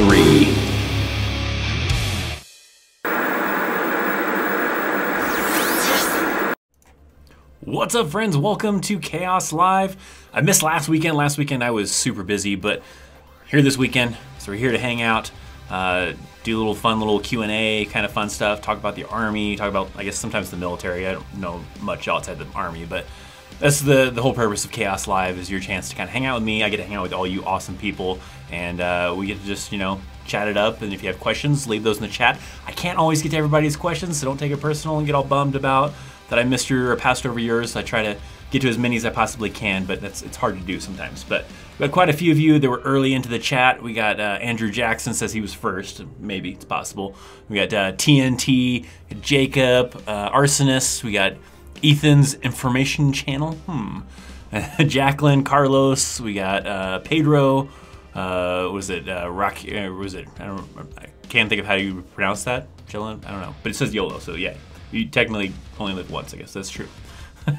3. What's up, friends? Welcome to Chaos Live. I missed last weekend. Last weekend I was super busy, but here this weekend, so we're here to hang out, do a little fun little Q&A, kind of fun stuff, talk about the Army, talk about, I guess, sometimes the military. I don't know much outside the Army, but that's the whole purpose of Chaos Live, is your chance to kind of hang out with me. I get to hang out with all you awesome people, and we get to just, you know, chat it up. And if you have questions, leave those in the chat. I can't always get to everybody's questions, so don't take it personal and get all bummed about that I missed your or passed over yours. I try to get to as many as I possibly can, but it's hard to do sometimes. But we got quite a few of you that were early into the chat. We got Andrew Jackson says he was first. Maybe it's possible. We got TNT, Jacob, Arsonist. We got Ethan's Information Channel. Jacqueline, Carlos. We got Pedro. Was it Rocky? Was it? I can't think of how you pronounce that. Chillin'? I don't know. But it says YOLO, so yeah. You technically only live once, I guess. That's true. We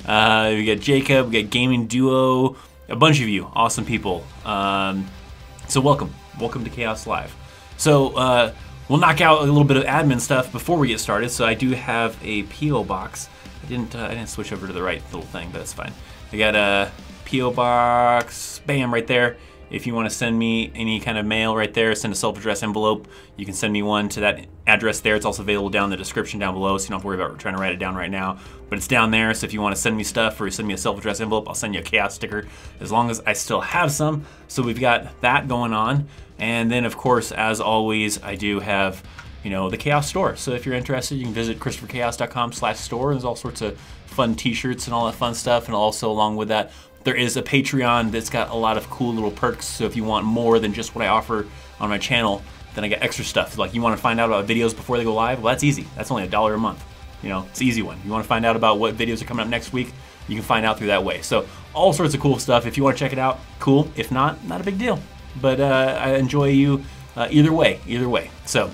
got Jacob, we got Gaming Duo, a bunch of you, awesome people. So welcome to Chaos Live. So we'll knock out a little bit of admin stuff before we get started. So I do have a PO box. I didn't switch over to the right little thing, but that's fine. I got a PO box, bam, right there. If you want to send me any kind of mail right there, send a self-addressed envelope, you can send me one to that address there. It's also available down in the description down below, so you don't have to worry about trying to write it down right now. But it's down there, so if you want to send me stuff or send me a self-addressed envelope, I'll send you a Chaos sticker as long as I still have some. So we've got that going on. And then, of course, as always, I do have, you know, the Chaos store. So if you're interested, you can visit ChristopherChaos.com/store. There's all sorts of fun t-shirts and all that fun stuff. And also, along with that, there is a Patreon that's got a lot of cool little perks. So if you want more than just what I offer on my channel, then I got extra stuff. Like, you want to find out about videos before they go live? Well, that's easy. That's only $1 a month. You know, it's an easy one. You want to find out about what videos are coming up next week? You can find out through that way. So all sorts of cool stuff. If you want to check it out, cool. If not, not a big deal. But I enjoy you either way. So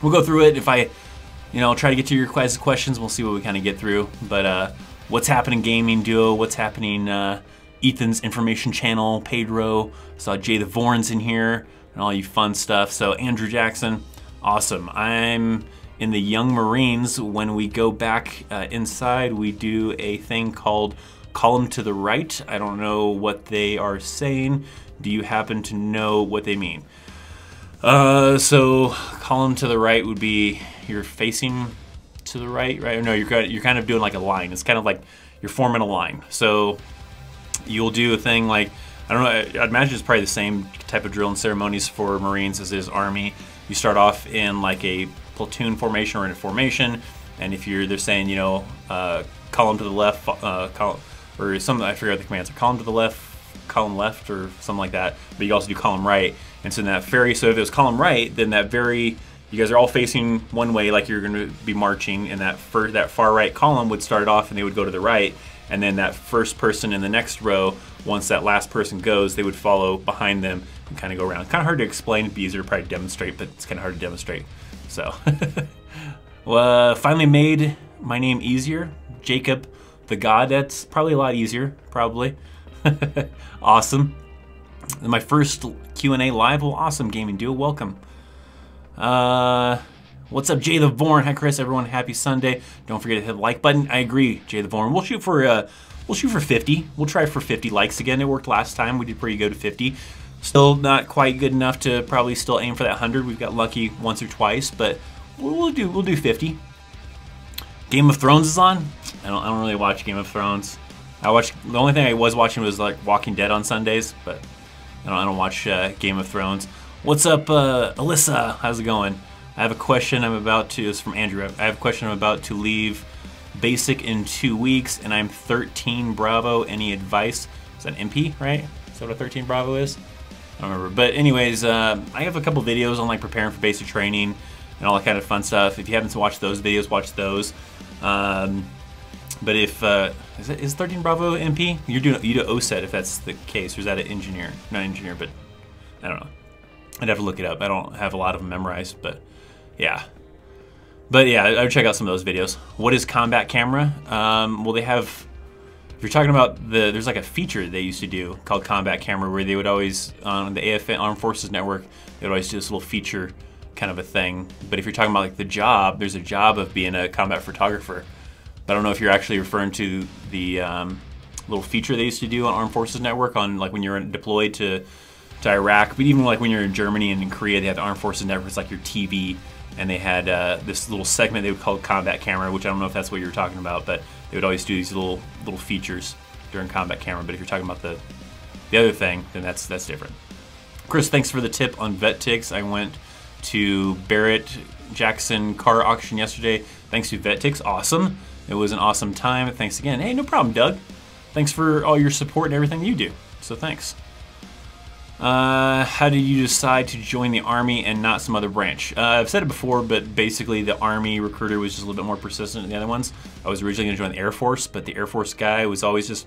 we'll go through it. If I, you know, try to get to your guys' questions, we'll see what we kind of get through. But what's happening, Gaming Duo? What's happening, Ethan's Information Channel, Pedro? Saw Jay the Vorn's in here and all you fun stuff. So Andrew Jackson, awesome. I'm in the Young Marines. When we go back inside, we do a thing called column to the right. I don't know what they are saying. Do you happen to know what they mean? So column to the right would be you're facing to the right, right? No, you're kind of doing like a line. It's kind of like you're forming a line. So you'll do a thing like, I don't know, I'd imagine it's probably the same type of drill and ceremonies for Marines as is Army. You start off in like a platoon formation or in a formation, and if they're saying, you know, column to the left, column, or something, I forget what the commands are, column to the left, column left, or something like that, but you also do column right. And so in that so if it was column right, then you guys are all facing one way like you're going to be marching, and that far right column would start off and they would go to the right. And then that first person in the next row, once that last person goes, they would follow behind them and kind of go around. Kind of hard to explain. It'd be easier to probably demonstrate, but it's kind of hard to demonstrate. So, well, finally made my name easier. Jacob the God. That's probably a lot easier, probably. Awesome. My first Q&A live. Well, awesome, Gaming Duo. Welcome. What's up, Jay the Vorn? Hi, Chris. Everyone, happy Sunday. Don't forget to hit the like button. I agree, Jay the Vorn. We'll shoot for 50. We'll try for 50 likes again. It worked last time. We did pretty good at 50. Still not quite good enough to probably still aim for that 100. We've got lucky once or twice, but we'll do 50. Game of Thrones is on. I don't really watch Game of Thrones. The only thing I was watching was like Walking Dead on Sundays, but I don't watch Game of Thrones. What's up, Alyssa? How's it going? I have a question it's from Andrew. I have a question. I'm about to leave basic in 2 weeks, and I'm 13 Bravo. Any advice? Is that MP, right? Is that what a 13 Bravo is? I don't remember. But anyways, I have a couple videos on like preparing for basic training and all that kind of fun stuff. If you haven't watched those videos, watch those. But if is 13 Bravo MP? You do OSET if that's the case, or is that an engineer? Not engineer, but I don't know. I'd have to look it up. I don't have a lot of them memorized, but yeah. But yeah, I would check out some of those videos. What is combat camera? Well, they have If you're talking about there's like a feature they used to do called Combat Camera, where they would always, on the AFN Armed Forces Network, they would always do this little feature kind of a thing. But if you're talking about like the job, there's a job of being a combat photographer. But I don't know if you're actually referring to the little feature they used to do on Armed Forces Network on like when you're deployed to Iraq, but even like when you're in Germany and in Korea, they had the Armed Forces Network. It's like your TV, and they had this little segment they would call Combat Camera, which I don't know if that's what you were talking about, but they would always do these little features during Combat Camera. But if you're talking about the other thing, then that's different. Chris, thanks for the tip on vet ticks. I went to Barrett Jackson car auction yesterday. Thanks to vet ticks, awesome. It was an awesome time. Thanks again. Hey, no problem, Doug. Thanks for all your support and everything you do. So thanks. How did you decide to join the Army and not some other branch? I've said it before, but basically the Army recruiter was just a little bit more persistent than the other ones. I was originally going to join the Air Force, but the Air Force guy was always just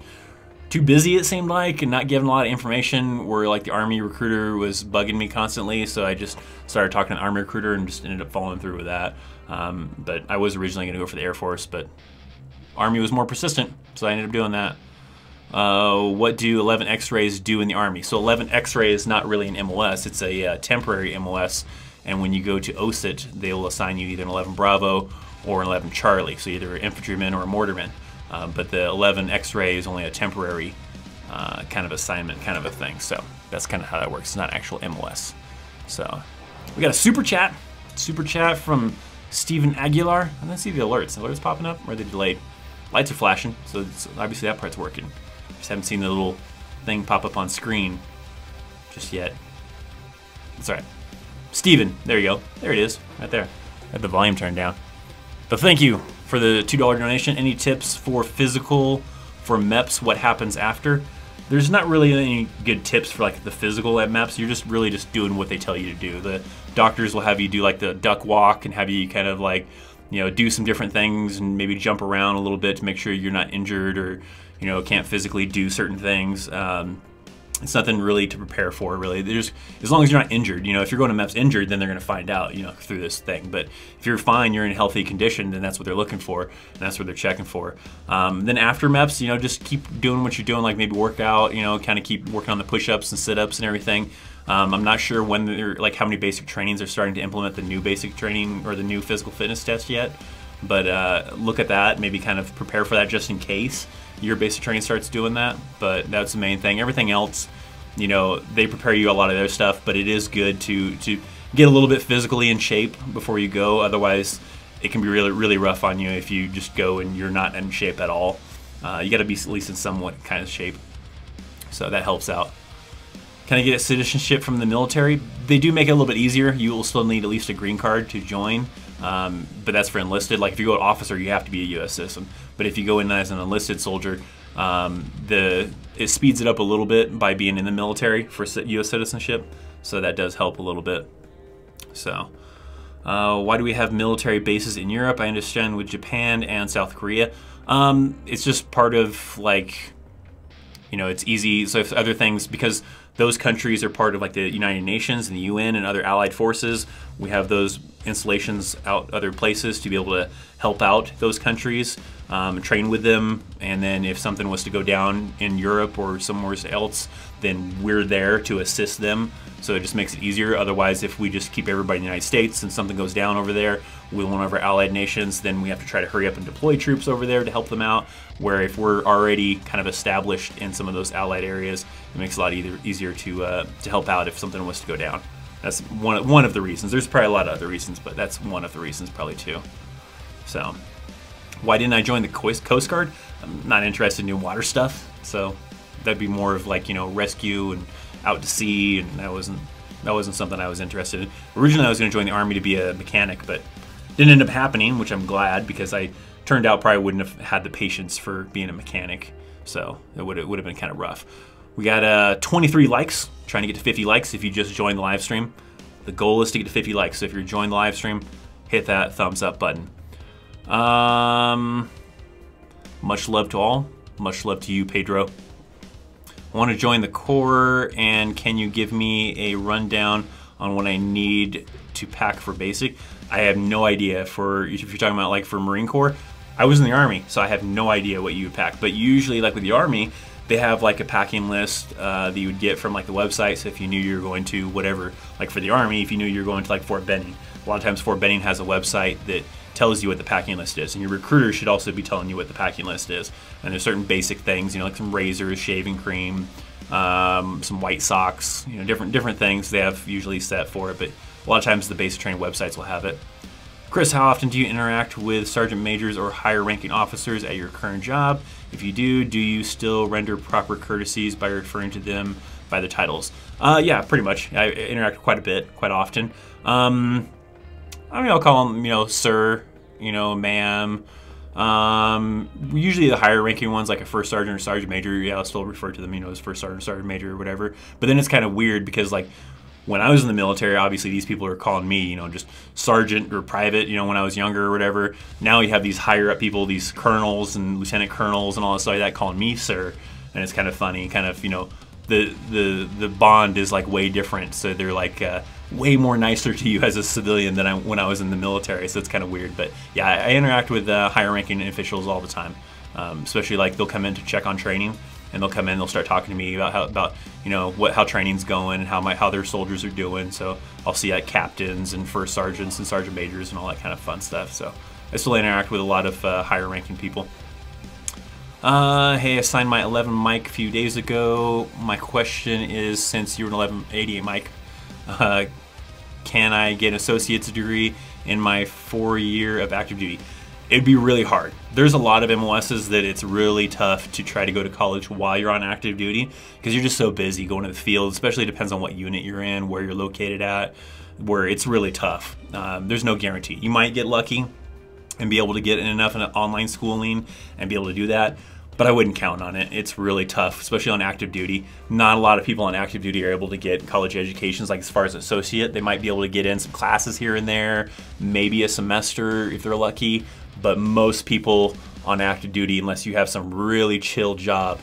too busy, it seemed like, and not giving a lot of information, where like the Army recruiter was bugging me constantly, so I just started talking to the Army recruiter and just ended up following through with that. But I was originally going to go for the Air Force, but Army was more persistent, so I ended up doing that. What do 11 X-rays do in the Army? So 11 X-ray is not really an MOS, it's a temporary MOS, and when you go to OSIT, they will assign you either an 11 Bravo or an 11 Charlie, so either an infantryman or a mortarman. But the 11 X-ray is only a temporary kind of assignment kind of a thing, so that's kind of how that works. It's not actual MOS. So we got a super chat from Steven Aguilar. I don't see the alerts. The alerts popping up, or are they delayed? Lights are flashing, so obviously that part's working. Just haven't seen the little thing pop up on screen just yet. That's all right. Steven, there you go. There it is, right there. I had the volume turned down. But thank you for the $2 donation. Any tips for physical for MEPS? What happens after? There's not really any good tips for like the physical at MEPS. You're just really just doing what they tell you to do. The doctors will have you do like the duck walk and have you kind of like, you know, do some different things and maybe jump around a little bit to make sure you're not injured or, you know, can't physically do certain things. It's nothing really to prepare for, really. There's, as long as you're not injured, you know, if you're going to MEPS injured, then they're going to find out, you know, through this thing. But if you're fine, you're in healthy condition, then that's what they're looking for, and that's what they're checking for. Then after MEPS, you know, just keep doing what you're doing, like maybe work out, you know, kind of keep working on the push-ups and sit-ups and everything. I'm not sure when they're, like how many basic trainings are starting to implement the new basic training or the new physical fitness test yet. But look at that, maybe kind of prepare for that just in case your basic training starts doing that. But that's the main thing. Everything else, you know, they prepare you a lot of their stuff, but it is good to get a little bit physically in shape before you go. Otherwise, it can be really, really rough on you if you just go and you're not in shape at all. You got to be at least in somewhat kind of shape. So that helps out. Can I get a citizenship from the military? They do make it a little bit easier. You will still need at least a green card to join, but that's for enlisted. Like if you go to officer, you have to be a U.S. citizen. But if you go in as an enlisted soldier, it speeds it up a little bit by being in the military for U.S. citizenship. So that does help a little bit. So why do we have military bases in Europe? I understand with Japan and South Korea. It's just part of like, you know, it's easy. So if other things, because those countries are part of like the United Nations and the UN and other allied forces, we have those installations out other places to be able to help out those countries, train with them, and then if something was to go down in Europe or somewhere else, then we're there to assist them. So it just makes it easier. Otherwise, if we just keep everybody in the United States and something goes down over there with one of our allied nations, then we have to try to hurry up and deploy troops over there to help them out. Where if we're already kind of established in some of those allied areas, it makes it a lot easier to help out if something was to go down. That's one of the reasons. There's probably a lot of other reasons, but that's one of the reasons probably too. So, why didn't I join the Coast Guard? I'm not interested in new water stuff, so that'd be more of like, you know, rescue and out to sea, and that wasn't something I was interested in. Originally, I was going to join the Army to be a mechanic, but didn't end up happening, which I'm glad, because I turned out probably wouldn't have had the patience for being a mechanic, so it would have been kind of rough. We got 23 likes, trying to get to 50 likes if you just joined the live stream. The goal is to get to 50 likes, so if you're joining the live stream, hit that thumbs up button. Much love to all. Much love to you, Pedro. I want to join the Corps, and can you give me a rundown on what I need to pack for basic? I have no idea. If you're talking about like for Marine Corps, I was in the Army, so I have no idea what you would pack. But usually, like with the Army, they have like a packing list that you would get from like the website. So if you knew you were going to whatever, like for the Army, if you knew you were going to like Fort Benning, a lot of times Fort Benning has a website that tells you what the packing list is, and your recruiter should also be telling you what the packing list is. And there's certain basic things, you know, like some razors, shaving cream, some white socks, you know, different things they have usually set for it. But a lot of times the basic training websites will have it. Chris, how often do you interact with sergeant majors or higher ranking officers at your current job? If you do you still render proper courtesies by referring to them by their titles? Yeah, pretty much. I interact quite a bit, quite often. I mean, I'll call them, you know, sir, you know, ma'am. Usually the higher ranking ones, like a first sergeant or sergeant major, yeah, I'll still refer to them, you know, as first sergeant, sergeant major or whatever. But then it's kind of weird because, like, when I was in the military, obviously these people are calling me, you know, just sergeant or private, you know, when I was younger or whatever. Now you have these higher up people, these colonels and lieutenant colonels and all that stuff like that calling me sir. And it's kind of funny, kind of, you know, the bond is like way different. So they're like way more nicer to you as a civilian than when I was in the military. So it's kind of weird. But yeah, I interact with higher ranking officials all the time, especially like they'll come in to check on training. And they'll come in, they'll start talking to me about you know how training's going and how their soldiers are doing. So I'll see like captains and first sergeants and sergeant majors and all that kind of fun stuff. So I still interact with a lot of higher ranking people. Hey, I signed my 11 mic a few days ago. My question is, since you're an 1188 mic, can I get an associate's degree in my 4-year of active duty? It'd be really hard. There's a lot of MOSs that it's really tough to try to go to college while you're on active duty because you're just so busy going to the field, especially depends on what unit you're in, where you're located at, where it's really tough. There's no guarantee. You might get lucky and be able to get in enough in online schooling and be able to do that, but I wouldn't count on it. It's really tough, especially on active duty. Not a lot of people on active duty are able to get college educations, like as far as associate. They might be able to get in some classes here and there, maybe a semester if they're lucky. But most people on active duty, unless you have some really chill job,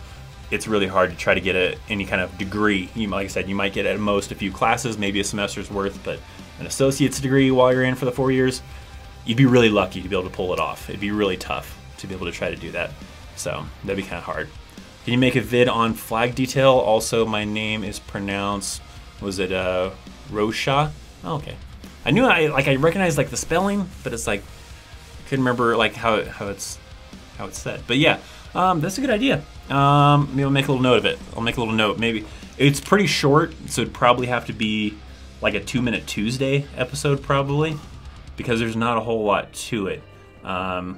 it's really hard to try to get any kind of degree. Like I said, you might get at most a few classes, maybe a semester's worth, but an associate's degree while you're in for the 4 years, you'd be really lucky to be able to pull it off. It'd be really tough to be able to try to do that. So that'd be kind of hard. Can you make a vid on flag detail? Also, my name is pronounced, was it Rosha? Oh, okay. I knew I recognized like the spelling, but it's like, couldn't remember like how it's said. But yeah, that's a good idea. Maybe I'll make a little note of it. I'll make a little note. Maybe it's pretty short, so it'd probably have to be like a 2-minute Tuesday episode probably, because there's not a whole lot to it. But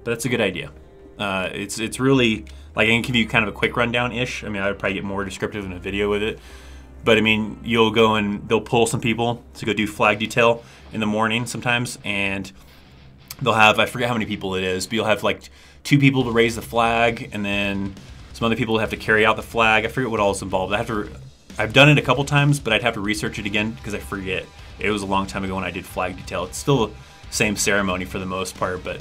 that's a good idea. It's really like I can give you kind of a quick rundown ish. I mean, I would probably get more descriptive in a video with it. But I mean, you'll go and they'll pull some people to go do flag detail in the morning sometimes, and they'll have, I forget how many people it is, but you'll have like 2 people to raise the flag, and then some other people have to carry out the flag. I forget what all is involved. I've done it a couple times, but I'd have to research it again because I forget. It was a long time ago when I did flag detail. It's still the same ceremony for the most part, but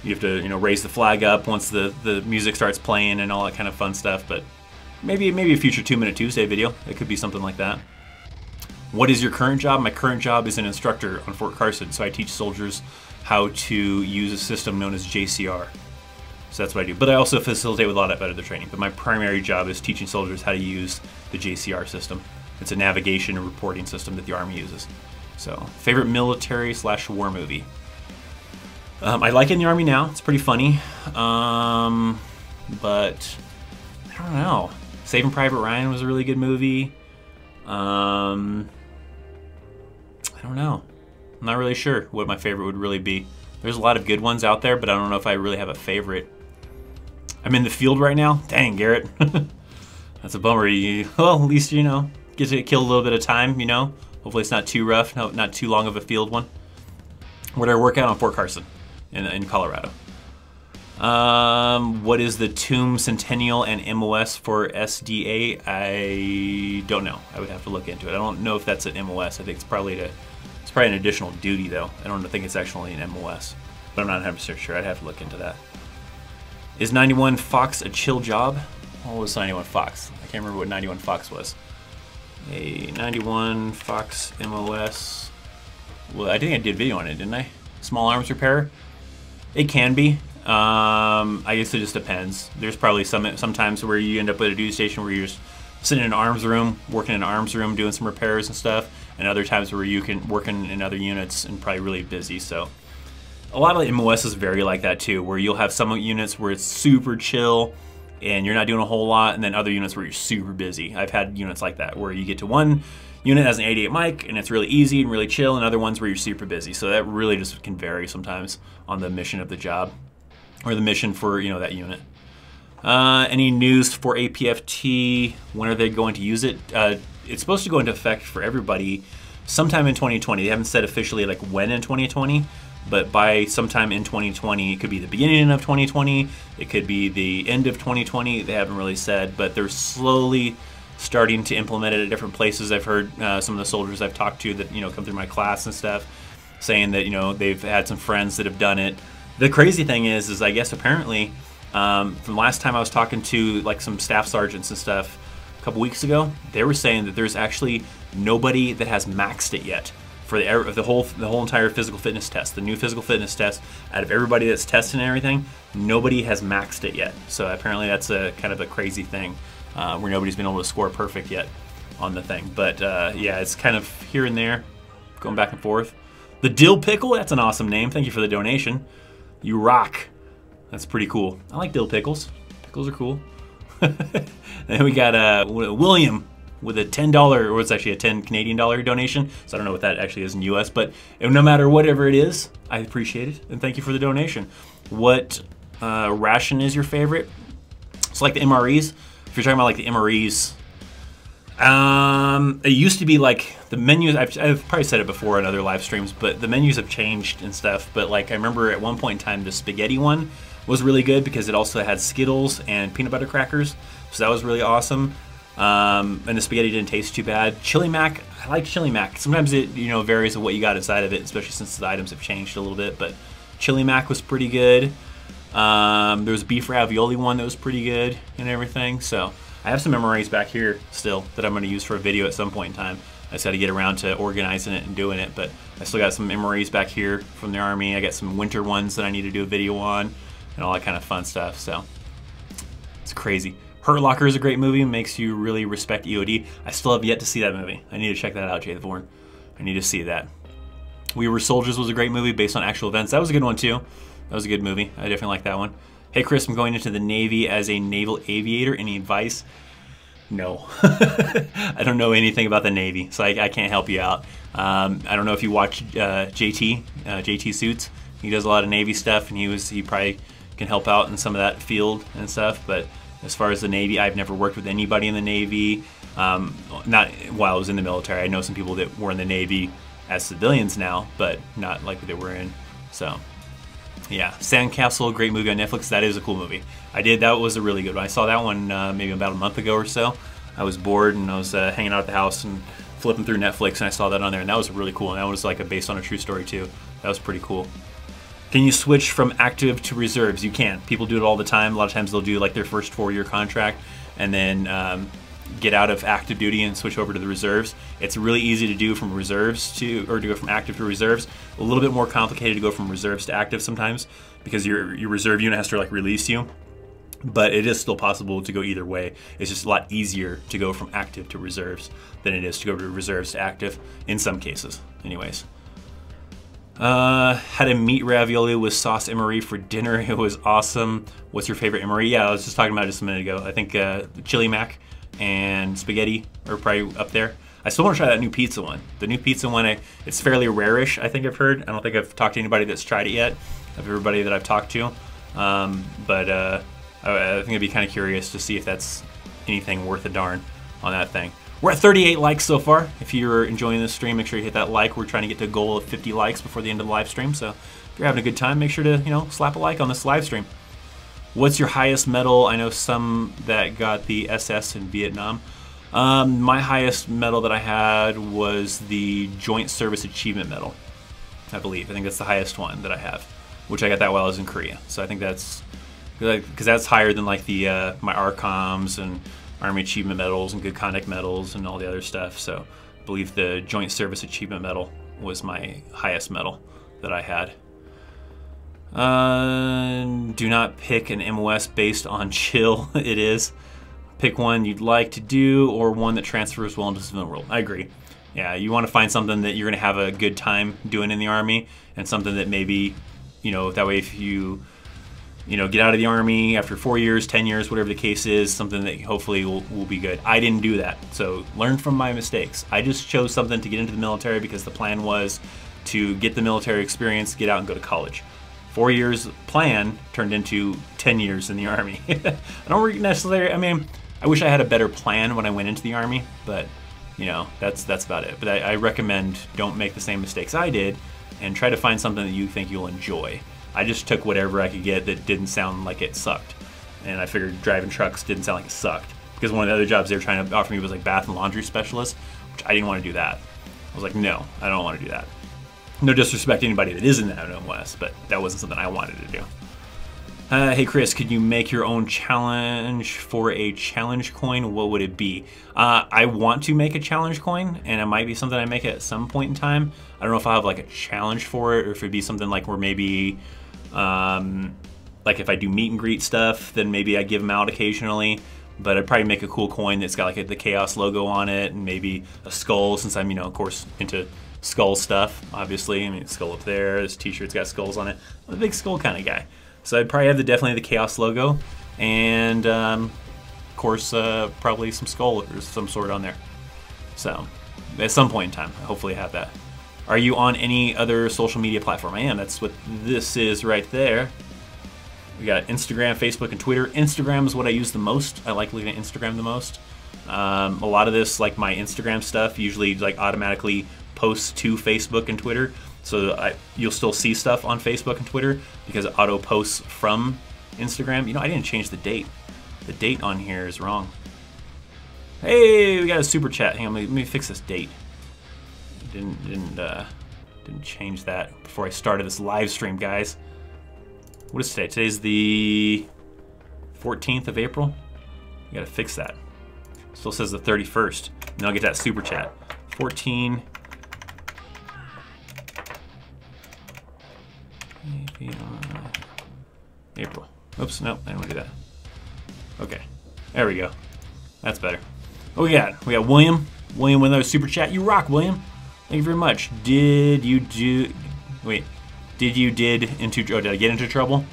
you have to, you know, raise the flag up once the music starts playing and all that kind of fun stuff. But maybe a future 2-minute Tuesday video. It could be something like that. What is your current job? My current job is an instructor on Fort Carson, so I teach soldiers how to use a system known as JCR. So that's what I do. But I also facilitate with a lot of other training. But my primary job is teaching soldiers how to use the JCR system. It's a navigation and reporting system that the Army uses. So, favorite military/war movie? I like it in the Army now. It's pretty funny. But I don't know. Saving Private Ryan was a really good movie. I don't know. I'm not really sure what my favorite would really be. There's a lot of good ones out there, but I don't know if I really have a favorite. I'm in the field right now. Dang, Garrett. That's a bummer. Well, at least, you know, get to kill a little bit of time, you know. Hopefully it's not too rough, not too long of a field one. Where did I work out? On Fort Carson in Colorado. What is the Tomb Centennial and MOS for SDA? I don't know. I would have to look into it. I don't know if that's an MOS. I think it's probably an additional duty though. I don't think it's actually an MOS, but I'm not 100% sure. I'd have to look into that. Is 91 Fox a chill job? What was 91 Fox? I can't remember what 91 Fox was. A 91 Fox MOS. Well, I think I did a video on it, didn't I? Small arms repair. It can be. I guess it just depends. There's probably sometimes where you end up at a duty station where you're just sitting in an arms room, working in an arms room, doing some repairs and stuff, and other times where you can work in other units and probably really busy. So a lot of the MOSs vary like that too, where you'll have some units where it's super chill and you're not doing a whole lot, and then other units where you're super busy. I've had units like that where you get to one unit has an 88 mic and it's really easy and really chill, and other ones where you're super busy. So that really just can vary sometimes on the mission of the job or the mission for, you know, that unit. Any news for APFT? When are they going to use it? It's supposed to go into effect for everybody sometime in 2020. They haven't said officially like when in 2020, but by sometime in 2020. It could be the beginning of 2020. It could be the end of 2020. They haven't really said, but they're slowly starting to implement it at different places. I've heard some of the soldiers I've talked to that, you know, come through my class and stuff saying that, you know, they've had some friends that have done it. The crazy thing is I guess apparently from last time I was talking to like some staff sergeants and stuff a couple weeks ago, they were saying that there's actually nobody that has maxed it yet for the whole entire physical fitness test. The new physical fitness test, out of everybody that's tested and everything, nobody has maxed it yet. So apparently that's a kind of a crazy thing where nobody's been able to score perfect yet on the thing. But yeah, it's kind of here and there, going back and forth. The Dill Pickle, that's an awesome name. Thank you for the donation. You rock. That's pretty cool. I like dill pickles. Pickles are cool. Then we got William with a $10, or it's actually a 10 Canadian dollar donation. So I don't know what that actually is in US, but no matter whatever it is, I appreciate it. And thank you for the donation. What ration is your favorite? It's like the MREs. If you're talking about like the MREs, it used to be like the menus, I've probably said it before in other live streams, but the menus have changed and stuff. But like I remember at one point in time, the spaghetti one was really good because it also had Skittles and peanut butter crackers. So that was really awesome. And the spaghetti didn't taste too bad. Chili Mac, I like Chili Mac. Sometimes it, you know, varies of what you got inside of it, especially since the items have changed a little bit. But Chili Mac was pretty good. There was a beef ravioli one that was pretty good and everything. So I have some MREs back here still that I'm going to use for a video at some point in time. I just got to get around to organizing it and doing it. But I still got some MREs back here from the Army. I got some winter ones that I need to do a video on and all that kind of fun stuff. So it's crazy. Hurt Locker is a great movie. Makes you really respect EOD. I still have yet to see that movie. I need to check that out, Jay the Vorn. I need to see that. We Were Soldiers was a great movie based on actual events. That was a good one too. That was a good movie. I definitely like that one. Hey Chris, I'm going into the Navy as a naval aviator. Any advice? No. I don't know anything about the Navy, so I can't help you out. I don't know if you watch JT Suits. He does a lot of Navy stuff, and he probably can help out in some of that field and stuff. But as far as the Navy, I've never worked with anybody in the Navy. Not while I was in the military. I know some people that were in the Navy as civilians now, but not like they were in. So yeah, Sandcastle, great movie on Netflix. That is a cool movie. That was a really good one. I saw that one maybe about a month ago or so. I was bored and I was hanging out at the house and flipping through Netflix, and I saw that on there, and that was really cool. And that was like based on a true story too. That was pretty cool. Can you switch from active to reserves? You can. People do it all the time. A lot of times they'll do like their first 4-year contract and then get out of active duty and switch over to the reserves. It's really easy to do from reserves to go from active to reserves. A little bit more complicated to go from reserves to active sometimes because your reserve unit has to like release you. But it is still possible to go either way. It's just a lot easier to go from active to reserves than it is to go to reserves to active in some cases anyways. Had a meat ravioli with sauce MRE for dinner. It was awesome. What's your favorite MRE? Yeah, I was just talking about it just a minute ago. I think the Chili Mac and spaghetti are probably up there. I still want to try that new pizza one. The new pizza one, it's fairly rare-ish, I think I've heard. I don't think I've talked to anybody that's tried it yet, of everybody that I've talked to. I think I'd be kind of curious to see if that's anything worth a darn on that thing. We're at 38 likes so far. If you're enjoying this stream, make sure you hit that like. We're trying to get to a goal of 50 likes before the end of the live stream. So if you're having a good time, make sure to, you know, slap a like on this live stream. What's your highest medal? I know some that got the SS in Vietnam. My highest medal that I had was the Joint Service Achievement Medal, I believe. I think that's the highest one that I have, which I got that while I was in Korea. So I think that's, because that's higher than like the my ARCOMs and Army Achievement Medals and Good Conduct Medals and all the other stuff. So I believe the Joint Service Achievement Medal was my highest medal that I had. Do not pick an MOS based on chill. It is. Pick one you'd like to do or one that transfers well into the civilian world. I agree. Yeah, you want to find something that you're going to have a good time doing in the Army, and something that maybe, that way if you, get out of the Army after 4 years, 10 years, whatever the case is, something that hopefully will be good. I didn't do that, so learn from my mistakes. I just chose something to get into the military because the plan was to get the military experience, get out and go to college. 4 years plan turned into 10 years in the Army. I don't necessarily, I wish I had a better plan when I went into the Army, but that's about it. But I recommend don't make the same mistakes I did and try to find something that you think you'll enjoy. I just took whatever I could get that didn't sound like it sucked. And I figured driving trucks didn't sound like it sucked. Because one of the other jobs they were trying to offer me was like bath and laundry specialist, which I didn't want to do that. I was like, no, I don't want to do that. No disrespect to anybody that is in that MOS, but that wasn't something I wanted to do. Hey Chris, could you make your own challenge for a challenge coin? What would it be? I want to make a challenge coin, and it might be something I make at some point in time. I don't know if I'll have like a challenge for it, or if it'd be something like where maybe, like if I do meet and greet stuff, then maybe I give them out occasionally. But I'd probably make a cool coin that's got like the Chaos logo on it, and maybe a skull, since I'm, of course, into skull stuff, obviously. Skull up there, this t-shirt's got skulls on it. I'm a big skull kind of guy. So I'd probably have definitely the Chaos logo, and of course probably some skull or some sort on there. So at some point in time, hopefully I have that. Are you on any other social media platform? I am. That's what this is right there. We got Instagram, Facebook, and Twitter. Instagram is what I use the most. I like looking at Instagram the most. A lot of this, like my Instagram stuff, usually like automatically posts to Facebook and Twitter. So you'll still see stuff on Facebook and Twitter because it auto posts from Instagram. I didn't change the date. The date on here is wrong. Hey, we got a super chat. Hang on, let me fix this date. Didn't change that before I started this live stream, guys. What is today? Today's the 14th of April. We gotta fix that. Still says the 31st. And I'll get that super chat. 14. April. Oops, no, I didn't want to do that. Okay, there we go. That's better. Oh, we got William. William with another super chat. You rock, William. Thank you very much. Did I get into trouble?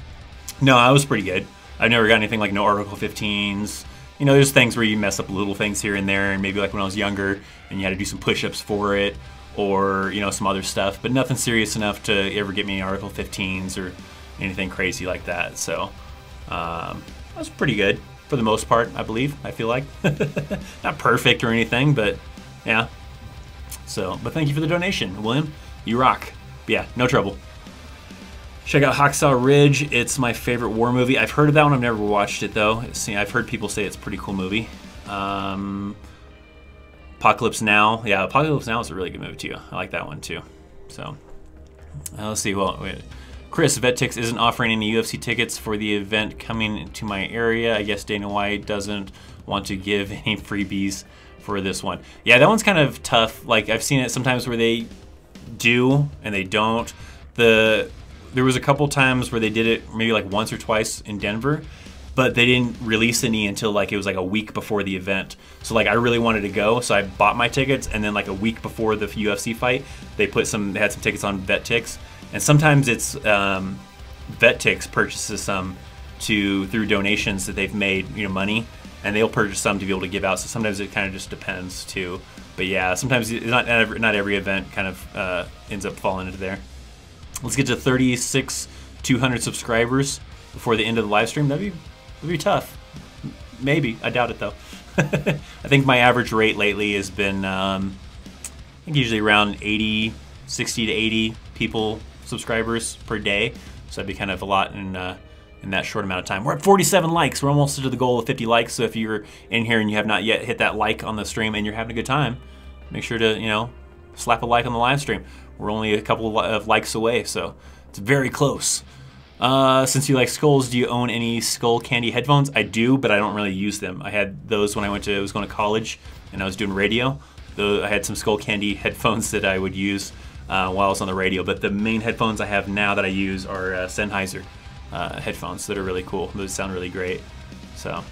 No, I was pretty good. I've never got anything like no Article 15s. There's things where you mess up little things here and there, and maybe like when I was younger and you had to do some push-ups for it, or some other stuff, but nothing serious enough to ever get me Article 15s or anything crazy like that. So I was pretty good for the most part, I believe. I feel like not perfect or anything, but yeah. So, but thank you for the donation, William. You rock. But yeah, no trouble. Check out Hacksaw Ridge. It's my favorite war movie. I've heard of that one. I've never watched it though. I've heard people say it's a pretty cool movie. Apocalypse Now. Yeah, Apocalypse Now is a really good movie too. I like that one too. So, let's see. Well, wait. Chris, VetTix isn't offering any UFC tickets for the event coming to my area. I guess Dana White doesn't want to give any freebies for this one. Yeah, that one's kind of tough. Like, I've seen it sometimes where they do and they don't. There was a couple times where they did it maybe like once or twice in Denver, but they didn't release any until like it was like a week before the event. So like I really wanted to go, so I bought my tickets, and then like a week before the UFC fight, they had some tickets on VetTix, and sometimes it's VetTix purchases some through donations that they've made, money, and they'll purchase some to be able to give out. So sometimes it kind of just depends too. But yeah, sometimes not every event kind of ends up falling into there. Let's get to 200 subscribers before the end of the live stream. That'd be tough. Maybe. I doubt it though. I think my average rate lately has been, I think usually around 60 to 80 subscribers per day. So that'd be kind of a lot in that short amount of time. We're at 47 likes. We're almost to the goal of 50 likes. So if you're in here and you have not yet hit that like on the stream and you're having a good time, make sure to, slap a like on the live stream. We're only a couple of likes away, so it's very close. Since you like skulls, do you own any skull candy headphones? I do, but I don't really use them. I had those when I was going to college and I was doing radio. I had some skull candy headphones that I would use while I was on the radio. But the main headphones I have now that I use are Sennheiser headphones that are really cool. Those sound really great. So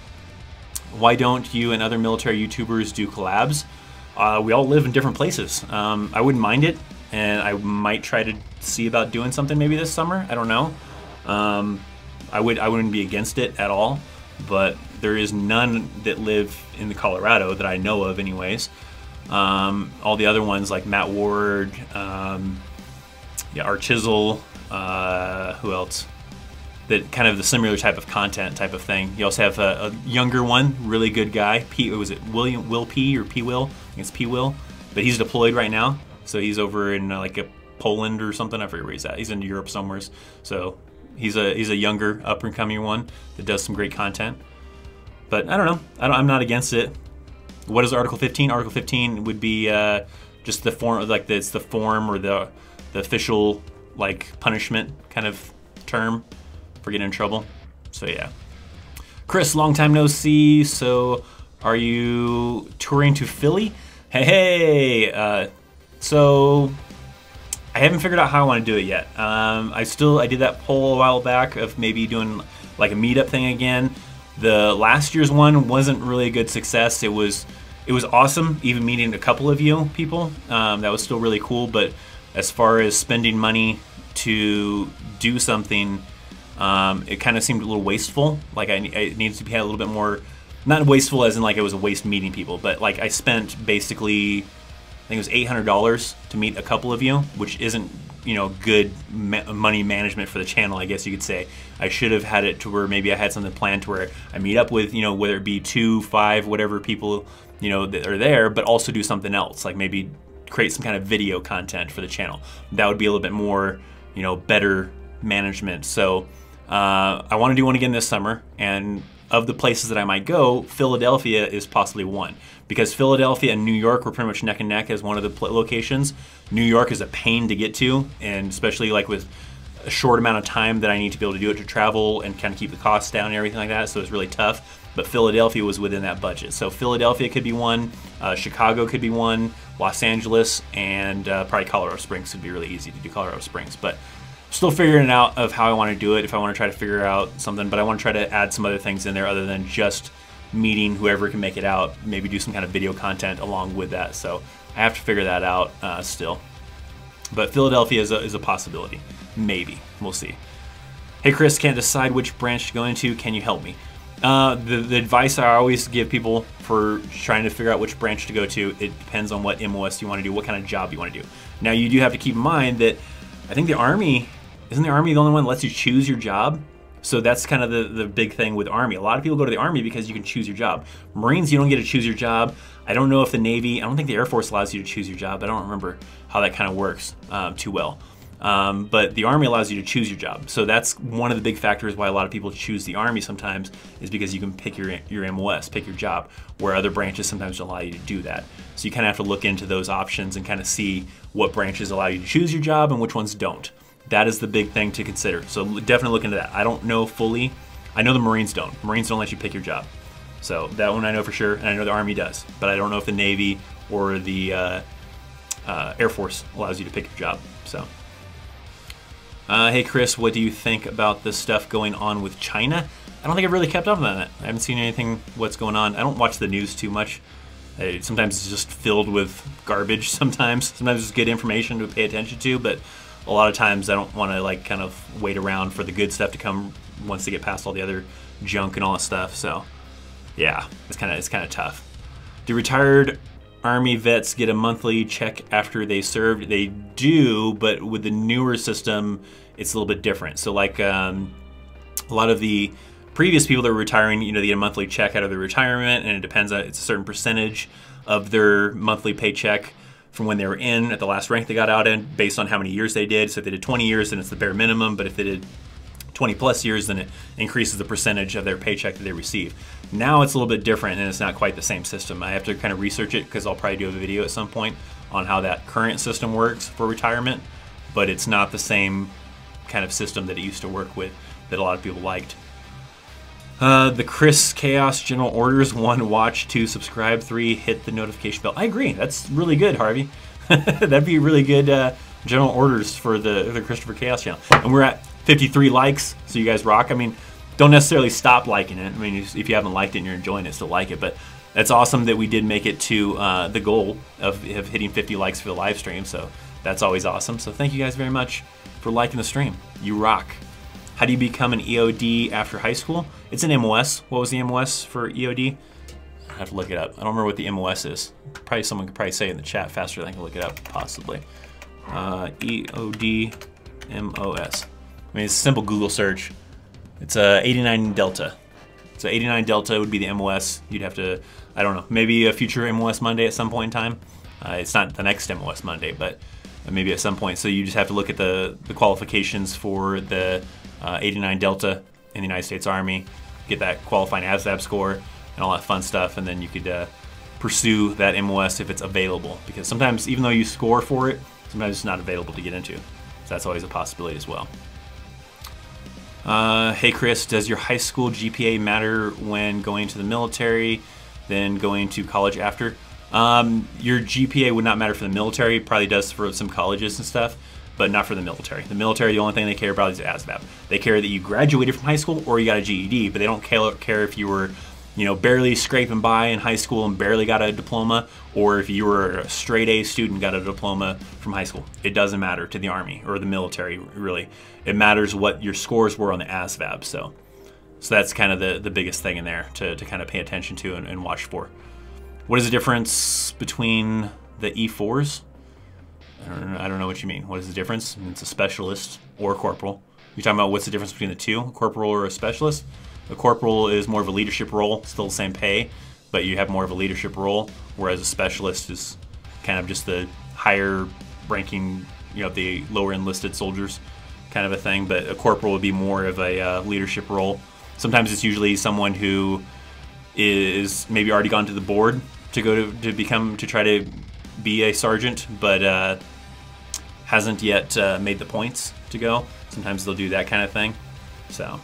why don't you and other military YouTubers do collabs? We all live in different places. I wouldn't mind it, and I might try to see about doing something maybe this summer. I don't know. I wouldn't be against it at all, but there is none that live in the Colorado that I know of anyways. All the other ones like Matt Ward, yeah, Art Chisel, who else? That kind of the similar type of content type of thing. You also have a younger one, really good guy. Was it Will P or P Will? I think it's P Will, but he's deployed right now, so he's over in like a Poland or something. I forget where he's at. He's in Europe somewhere. So he's a younger up and coming one that does some great content. But I don't know. I'm not against it. What is Article 15? Article 15 would be just the form, like it's the form or the official like punishment kind of term for getting in trouble. So yeah. Chris, long time no see. So are you touring to Philly? Hey. So I haven't figured out how I want to do it yet. I did that poll a while back of maybe doing like a meetup thing again. The last year's one wasn't really a good success. It was awesome, even meeting a couple of you people. That was still really cool. But as far as spending money to do something, it kind of seemed a little wasteful. Like it needs to be a little bit more, not wasteful as in like it was a waste meeting people, but like I spent basically, I think it was $800 to meet a couple of you, which isn't, you know, good money management for the channel, I guess you could say. I should have had it to where maybe I had something planned to where I meet up with, you know, whether it be 2, 5, whatever people, you know, that are there, but also do something else, like maybe create some kind of video content for the channel. That would be a little bit more, you know, better management. So I want to do one again this summer, and of the places that I might go, Philadelphia is possibly one, because Philadelphia and New York were pretty much neck and neck as one of the locations. New York is a pain to get to, and especially like with a short amount of time that I need to be able to do it to travel and kind of keep the costs down and everything like that, so it's really tough. But Philadelphia was within that budget. So Philadelphia could be one, Chicago could be one, Los Angeles, and probably Colorado Springs would be really easy to do Colorado Springs. But still figuring it out of how I want to do it, if I want to try to figure out something, but I want to try to add some other things in there other than just meeting whoever can make it out, maybe do some kind of video content along with that. So I have to figure that out still. But Philadelphia is a possibility. Maybe. We'll see. Hey Chris, can't decide which branch to go into. Can you help me? The advice I always give people for trying to figure out which branch to go to, it depends on what MOS you want to do, what kind of job you want to do. Now you do have to keep in mind that I think the Army, isn't the Army the only one that lets you choose your job? So that's kind of the big thing with Army. A lot of people go to the Army because you can choose your job. Marines, you don't get to choose your job. I don't know if the Navy, I don't think the Air Force allows you to choose your job. I don't remember how that kind of works too well. But the Army allows you to choose your job. So that's one of the big factors why a lot of people choose the Army sometimes, is because you can pick your MOS, pick your job, where other branches sometimes don't allow you to do that. So you kind of have to look into those options and kind of see what branches allow you to choose your job and which ones don't. That is the big thing to consider. So definitely look into that. I don't know fully. I know the Marines don't. Marines don't let you pick your job. So that one I know for sure, and I know the Army does. But I don't know if the Navy or the Air Force allows you to pick your job. So, hey Chris, what do you think about the stuff going on with China? I don't think I've really kept up on it. I haven't seen anything what's going on. I don't watch the news too much. Sometimes it's just filled with garbage sometimes. Sometimes it's good information to pay attention to, but a lot of times I don't want to like kind of wait around for the good stuff to come once they get past all the other junk and all that stuff. So yeah, it's kind of tough. Do retired Army vets get a monthly check after they served? They do, but with the newer system, it's a little bit different. So like a lot of the previous people that were retiring, you know, they get a monthly check out of their retirement, and it depends on, it's a certain percentage of their monthly paycheck from when they were in at the last rank they got out in, based on how many years they did. So if they did 20 years, then it's the bare minimum, but if they did 20 plus years, then it increases the percentage of their paycheck that they receive. Now it's a little bit different, and it's not quite the same system. I have to kind of research it, because I'll probably do a video at some point on how that current system works for retirement, but it's not the same kind of system that it used to work with that a lot of people liked. The ThatChrisChaos general orders: 1, watch; 2, subscribe; 3, hit the notification bell. I agree. That's really good, Harvey. That'd be really good general orders for the Christopher Chaos channel. And we're at 53 likes, so you guys rock. I mean, don't necessarily stop liking it. I mean, if you haven't liked it and you're enjoying it, still like it. But that's awesome that we did make it to the goal of hitting 50 likes for the live stream. So that's always awesome. So thank you guys very much for liking the stream. You rock. How do you become an EOD after high school? It's an MOS. What was the MOS for EOD? I have to look it up. I don't remember what the MOS is. Probably someone could probably say it in the chat faster than I can look it up, possibly. EOD MOS. I mean, it's a simple Google search. It's 89 Delta. So 89 Delta would be the MOS. You'd have to, I don't know, maybe a future MOS Monday at some point in time. It's not the next MOS Monday, but maybe at some point. So you just have to look at the qualifications for the 89 Delta in the United States Army, get that qualifying ASVAB score and all that fun stuff, and then you could pursue that MOS if it's available. Because sometimes, even though you score for it, sometimes it's not available to get into. So that's always a possibility as well. Hey Chris, does your high school GPA matter when going to the military, then going to college after? Your GPA would not matter for the military. It probably does for some colleges and stuff, but not for the military. The military, the only thing they care about is ASVAB. They care that you graduated from high school or you got a GED, but they don't care if you were, you know, barely scraping by in high school and barely got a diploma, or if you were a straight A student, got a diploma from high school. It doesn't matter to the Army or the military, really. It matters what your scores were on the ASVAB. So that's kind of the biggest thing in there to kind of pay attention to and watch for. What is the difference between the E4s? I don't know what you mean. What is the difference? It's a specialist or a corporal. You're talking about what's the difference between the two, a corporal or a specialist? A corporal is more of a leadership role, still the same pay, but you have more of a leadership role, whereas a specialist is kind of just the higher ranking, you know, the lower enlisted soldiers kind of a thing, but a corporal would be more of a leadership role. Sometimes it's usually someone who is maybe already gone to the board to go to try to be a sergeant, but hasn't yet made the points to go. Sometimes they'll do that kind of thing. So,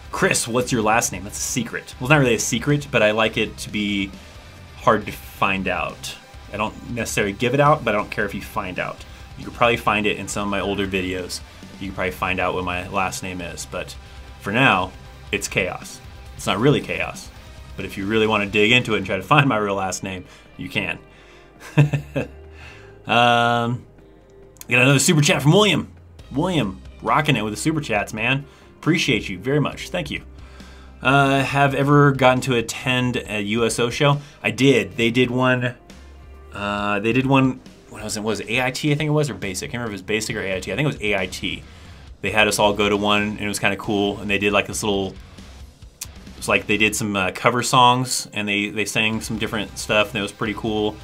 Chris, what's your last name? That's a secret. Well, it's not really a secret, but I like it to be hard to find out. I don't necessarily give it out, but I don't care if you find out. You could probably find it in some of my older videos. You can probably find out what my last name is, but for now, it's Chaos. It's not really Chaos, but if you really want to dig into it and try to find my real last name, you can. Got another super chat from William. William, rocking it with the super chats, man. Appreciate you very much. Thank you. Have ever gotten to attend a USO show? I did. They did one. Was it AIT, I think it was, or Basic? I can't remember if it was Basic or AIT. I think it was AIT. They had us all go to one, and it was kind of cool. And they did like this little, it's like they did some cover songs, and they sang some different stuff, and it was pretty cool.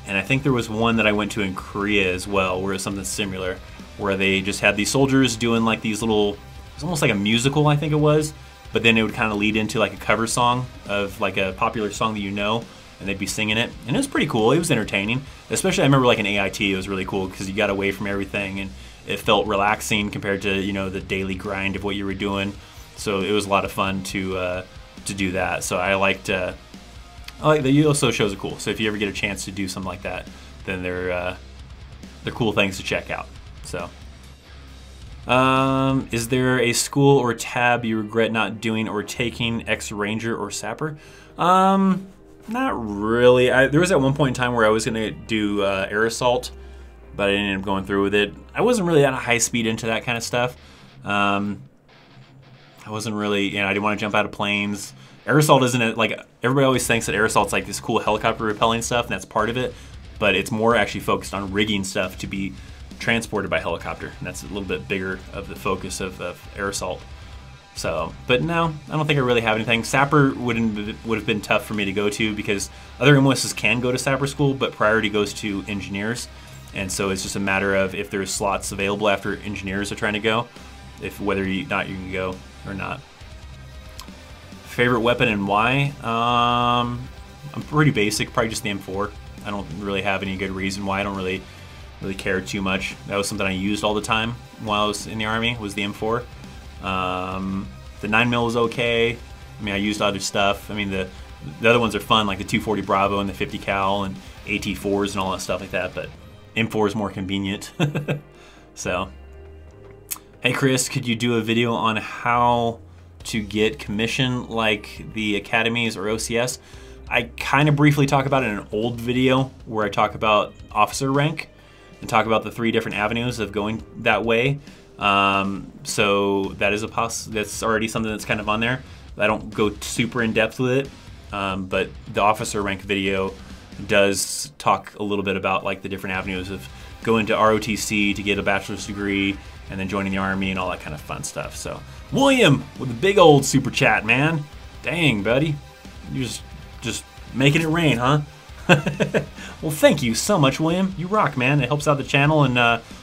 And I think there was one that I went to in Korea as well, where it was something similar, where they just had these soldiers doing like these little, it's almost like a musical, I think it was, but then it would kind of lead into like a cover song of like a popular song that you know, and they'd be singing it, and it was pretty cool. It was entertaining, especially I remember like in AIT, it was really cool because you got away from everything, and it felt relaxing compared to, you know, the daily grind of what you were doing. So it was a lot of fun to do that. So I liked the USO shows are cool. So if you ever get a chance to do something like that, then they're cool things to check out. So, is there a school or tab you regret not doing or taking, ex-ranger or sapper? Not really. There was at one point in time where I was gonna do air assault, but I ended up going through with it. I wasn't really at a high speed into that kind of stuff. I wasn't really, you know, I didn't want to jump out of planes. Air assault isn't like, everybody always thinks that air assault's like this cool helicopter repelling stuff, and that's part of it, but it's more actually focused on rigging stuff to be transported by helicopter, and that's a little bit bigger of the focus of air assault. So, but no, I don't think I really have anything. Sapper would have been tough for me to go to because other MOSs can go to sapper school, but priority goes to engineers, and so it's just a matter of if there's slots available after engineers are trying to go, if whether you can go or not. Favorite weapon and why? I'm pretty basic, probably just the M4. I don't really have any good reason why. I don't really care too much. That was something I used all the time while I was in the Army, was the M4. The 9mm was okay. I mean, I used other stuff. I mean, the other ones are fun, like the 240 Bravo and the 50 cal and AT4s and all that stuff like that, but M4 is more convenient. So, hey Chris, could you do a video on how to get commission like the academies or OCS? I kind of briefly talk about it in an old video where I talk about officer rank and talk about the 3 different avenues of going that way. So that is that's already something that's kind of on there. I don't go super in depth with it, but the officer rank video does talk a little bit about like the different avenues of going to ROTC to get a bachelor's degree and then joining the Army and all that kind of fun stuff. So William with a big old super chat, man. Dang, buddy. You're just making it rain, huh? Well, thank you so much, William. You rock, man. It helps out the channel and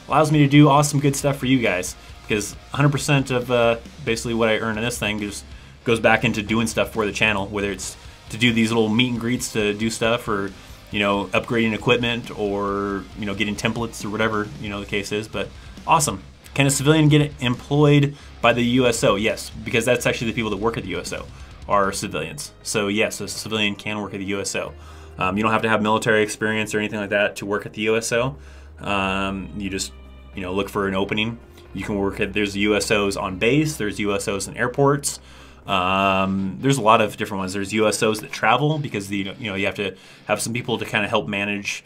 allows me to do awesome, good stuff for you guys. Because 100% of basically what I earn in this thing just goes back into doing stuff for the channel, whether it's to do these little meet and greets to do stuff, or upgrading equipment, or getting templates, or whatever the case is. But awesome. Can a civilian get employed by the USO? Yes, because that's actually the people that work at the USO are civilians. So yes, a civilian can work at the USO. You don't have to have military experience or anything like that to work at the USO. You just look for an opening. You can work at, there's USOs on base, there's USOs in airports. There's a lot of different ones. There's USOs that travel because you have to have some people to kind of help manage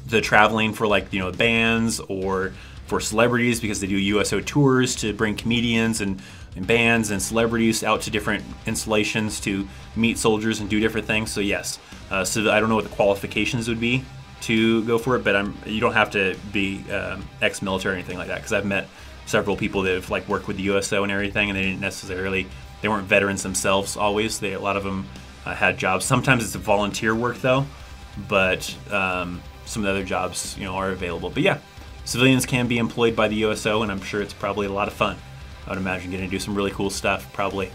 the traveling for like bands, or for celebrities because they do USO tours to bring comedians and bands and celebrities out to different installations to meet soldiers and do different things. So yes, so I don't know what the qualifications would be to go for it, but you don't have to be ex-military or anything like that, because I've met several people that have like worked with the USO and everything, and they weren't veterans themselves always. A lot of them had jobs. Sometimes it's a volunteer work though, but some of the other jobs are available. But yeah, civilians can be employed by the USO, and I'm sure it's probably a lot of fun. I would imagine getting to do some really cool stuff, probably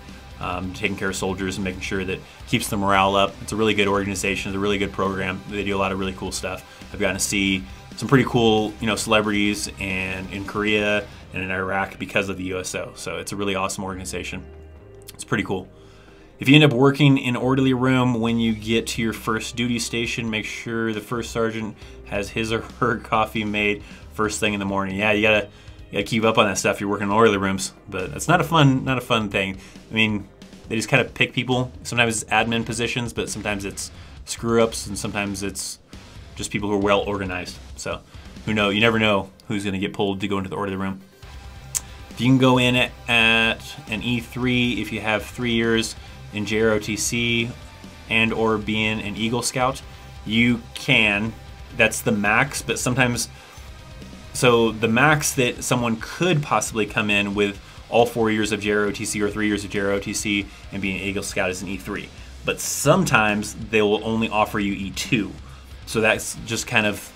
taking care of soldiers and making sure that keeps the morale up. It's a really good organization. It's a really good program. They do a lot of really cool stuff. I've gotten to see some pretty cool, celebrities in Korea and in Iraq because of the USO. So it's a really awesome organization. It's pretty cool. If you end up working in orderly room when you get to your first duty station, make sure the first sergeant has his or her coffee made first thing in the morning. Yeah, you gotta keep up on that stuff. You're working in orderly rooms, but it's not a fun thing. I mean, they just kind of pick people. Sometimes it's admin positions, but sometimes it's screw ups, and sometimes it's just people who are well organized. So who knows? You never know who's gonna get pulled to go into the orderly room. If you can go in at an E3 if you have 3 years in JROTC and or being an Eagle Scout, you can. That's the max, but sometimes, so the max that someone could possibly come in with all 4 years of JROTC or 3 years of JROTC and being an Eagle Scout is an E3. But sometimes they will only offer you E2. So that's just kind of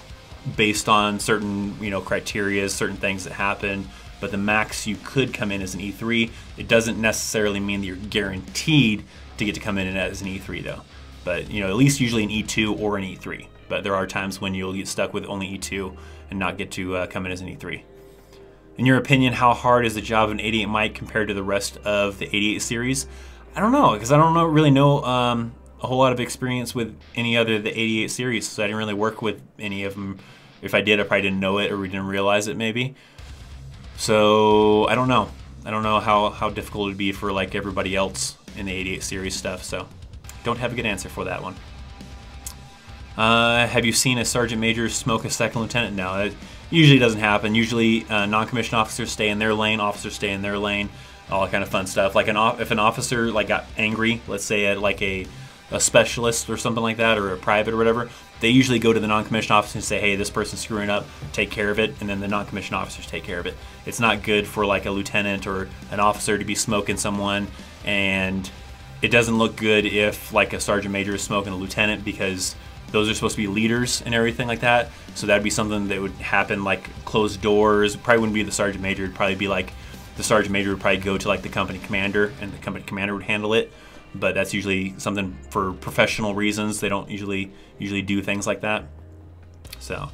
based on certain criteria, certain things that happen. But the max you could come in as an E3. It doesn't necessarily mean that you're guaranteed to get to come in as an E3 though. But at least usually an E2 or an E3. But there are times when you'll get stuck with only E2 and not get to come in as an E3. In your opinion, how hard is the job of an 88 mic compared to the rest of the 88 series? I don't know, because I don't really know a whole lot of experience with any other of the 88 series, so I didn't really work with any of them. If I did, I probably didn't know it, or we didn't realize it maybe. So I don't know. I don't know how difficult it would be for like everybody else in the 88 series stuff, so don't have a good answer for that one. Have you seen a sergeant major smoke a second lieutenant? No, it usually doesn't happen. Usually non-commissioned officers stay in their lane, officers stay in their lane, all that kind of fun stuff. Like if an officer like got angry, let's say at like a specialist or something like that, or a private or whatever, they usually go to the non-commissioned officer and say, hey, this person's screwing up, take care of it, and then the non-commissioned officers take care of it. It's not good for like a lieutenant or an officer to be smoking someone, and it doesn't look good if like a sergeant major is smoking a lieutenant, because those are supposed to be leaders and everything like that. So that'd be something that would happen like closed doors. It probably wouldn't be the sergeant major. It'd probably be like the sergeant major would probably go to like the company commander, and the company commander would handle it. But that's usually something for professional reasons. They don't usually do things like that. So,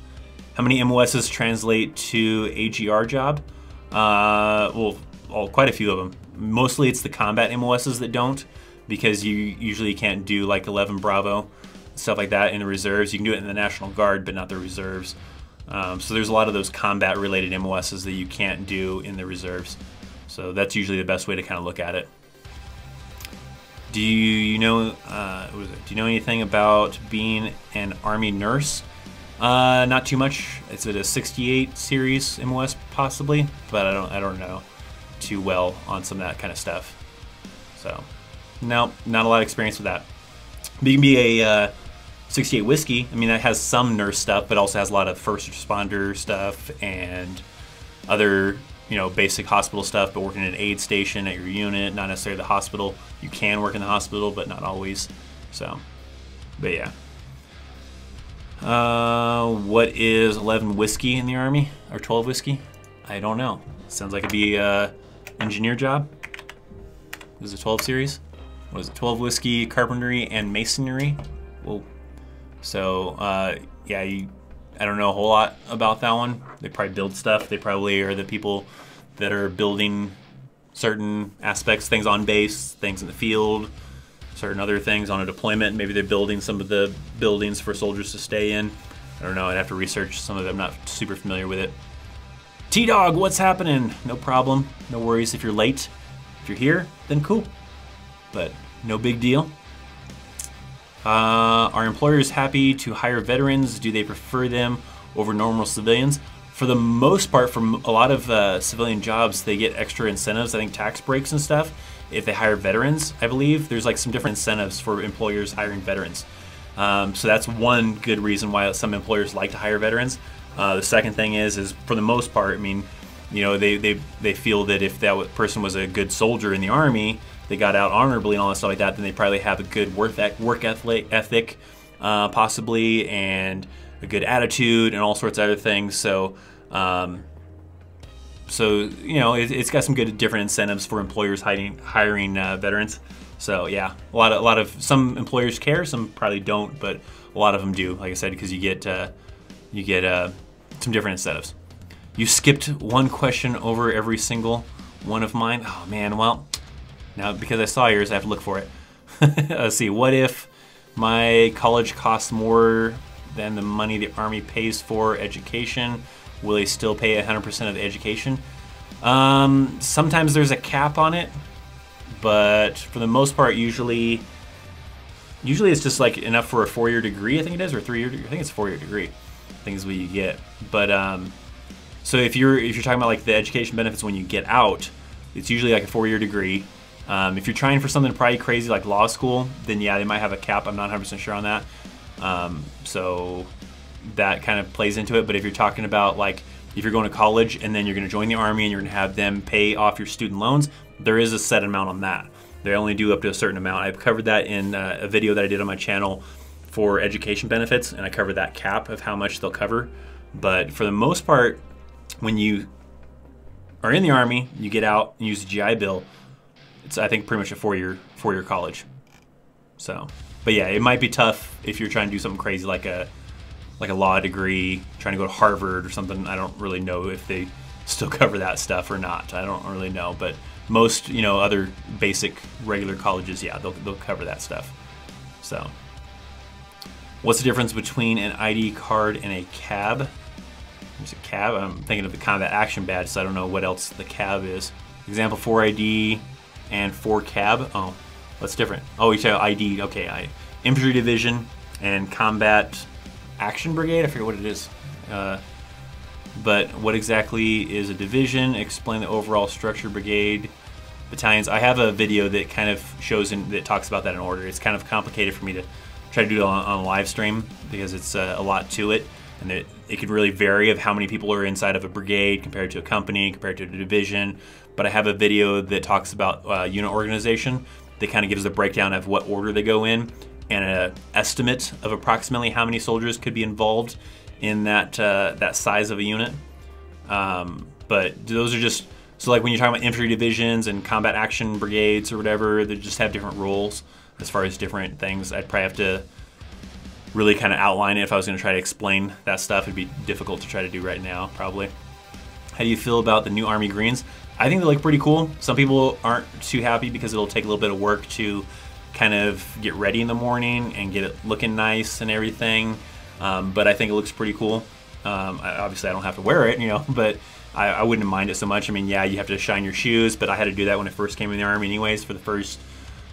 how many MOSs translate to AGR job? Well, quite a few of them. Mostly it's the combat MOSs that don't, because you usually can't do like 11 Bravo, stuff like that in the reserves. You can do it in the National Guard, but not the reserves. So there's a lot of those combat related MOSs that you can't do in the reserves. So that's usually the best way to kind of look at it. Do you know anything about being an Army nurse? Not too much. It's at a 68 series MOS possibly, but I don't know too well on some of that kind of stuff. So no, not a lot of experience with that. But you can be a 68 Whiskey. I mean, that has some nurse stuff, but also has a lot of first responder stuff and other, basic hospital stuff. But working in an aid station at your unit, not necessarily the hospital. You can work in the hospital, but not always. So, but yeah. What is 11 Whiskey in the Army, or 12 Whiskey? I don't know. Sounds like it'd be a engineer job. This is a 12 series. What is it? 12 Whiskey, carpentry, and masonry. Whoa. So, yeah, I don't know a whole lot about that one. They probably build stuff. They probably are the people that are building certain aspects, things on base, things in the field, certain other things on a deployment. Maybe they're building some of the buildings for soldiers to stay in. I don't know. I'd have to research some of it. I'm not super familiar with it. T-Dog, what's happening? No problem. No worries if you're late. If you're here, then cool. But no big deal. Are employers happy to hire veterans? Do they prefer them over normal civilians? For the most part, from a lot of civilian jobs, they get extra incentives. I think tax breaks and stuff. If they hire veterans, I believe there's like some different incentives for employers hiring veterans. So that's one good reason why some employers like to hire veterans. The second thing is for the most part, I mean, they feel that if that person was a good soldier in the Army, they got out honorably and all that stuff like that, then they probably have a good work ethic, possibly, and a good attitude and all sorts of other things. So, it's got some good different incentives for employers hiring veterans. So yeah, a lot of some employers care, some probably don't, but a lot of them do. Like I said, because you get some different incentives. You skipped one question over every single one of mine. Oh man, well, now because I saw yours, I have to look for it. Let's see. What if my college costs more than the money the Army pays for education? Will they still pay 100% of the education? Sometimes there's a cap on it, but for the most part, usually it's just like enough for a 4-year degree. I think it is, or 3-year. I think it's a 4-year degree. I think is what you get. But so if you're talking about like the education benefits when you get out, it's usually like a 4-year degree. If you're trying for something probably crazy like law school, then yeah, they might have a cap. I'm not 100% sure on that. So that kind of plays into it. But if you're talking about like if you're going to college and then you're going to join the Army and you're going to have them pay off your student loans, there is a set amount on that. They only do up to a certain amount. I've covered that in a video that I did on my channel for education benefits, and I covered that cap of how much they'll cover. But for the most part, when you are in the Army, you get out and use the GI Bill, it's I think pretty much a 4-year college. So, but yeah, it might be tough if you're trying to do something crazy like a law degree, trying to go to Harvard or something. I don't really know if they still cover that stuff or not. I don't really know, but most other basic regular colleges, yeah, they'll cover that stuff. So, what's the difference between an ID card and a cab? There's a cab. I'm thinking of the combat action badge, so I don't know what else the cab is. Example 4 ID and 4 cab. Oh, what's different? Oh, you say ID. Okay, infantry division and combat action brigade. I forget what it is. But what exactly is a division? Explain the overall structure, brigade, battalions. I have a video that kind of shows that talks about that in order. It's kind of complicated for me to try to do it on a live stream because it's a lot to it, and it could really vary of how many people are inside of a brigade compared to a company, compared to a division. But I have a video that talks about unit organization that kind of gives a breakdown of what order they go in and an estimate of approximately how many soldiers could be involved in that size of a unit. But those are just, so like when you're talking about infantry divisions and combat action brigades or whatever, they just have different roles as far as different things. I'd probably have to really kind of outline it if I was going to try to explain that stuff. It'd be difficult to try to do right now, probably. How do you feel about the new Army greens? I think they look pretty cool. Some people aren't too happy because it'll take a little bit of work to kind of get ready in the morning and get it looking nice and everything. But I think it looks pretty cool. Obviously, I don't have to wear it, but I wouldn't mind it so much. I mean, yeah, you have to shine your shoes, but I had to do that when I first came in the Army anyways. For the first,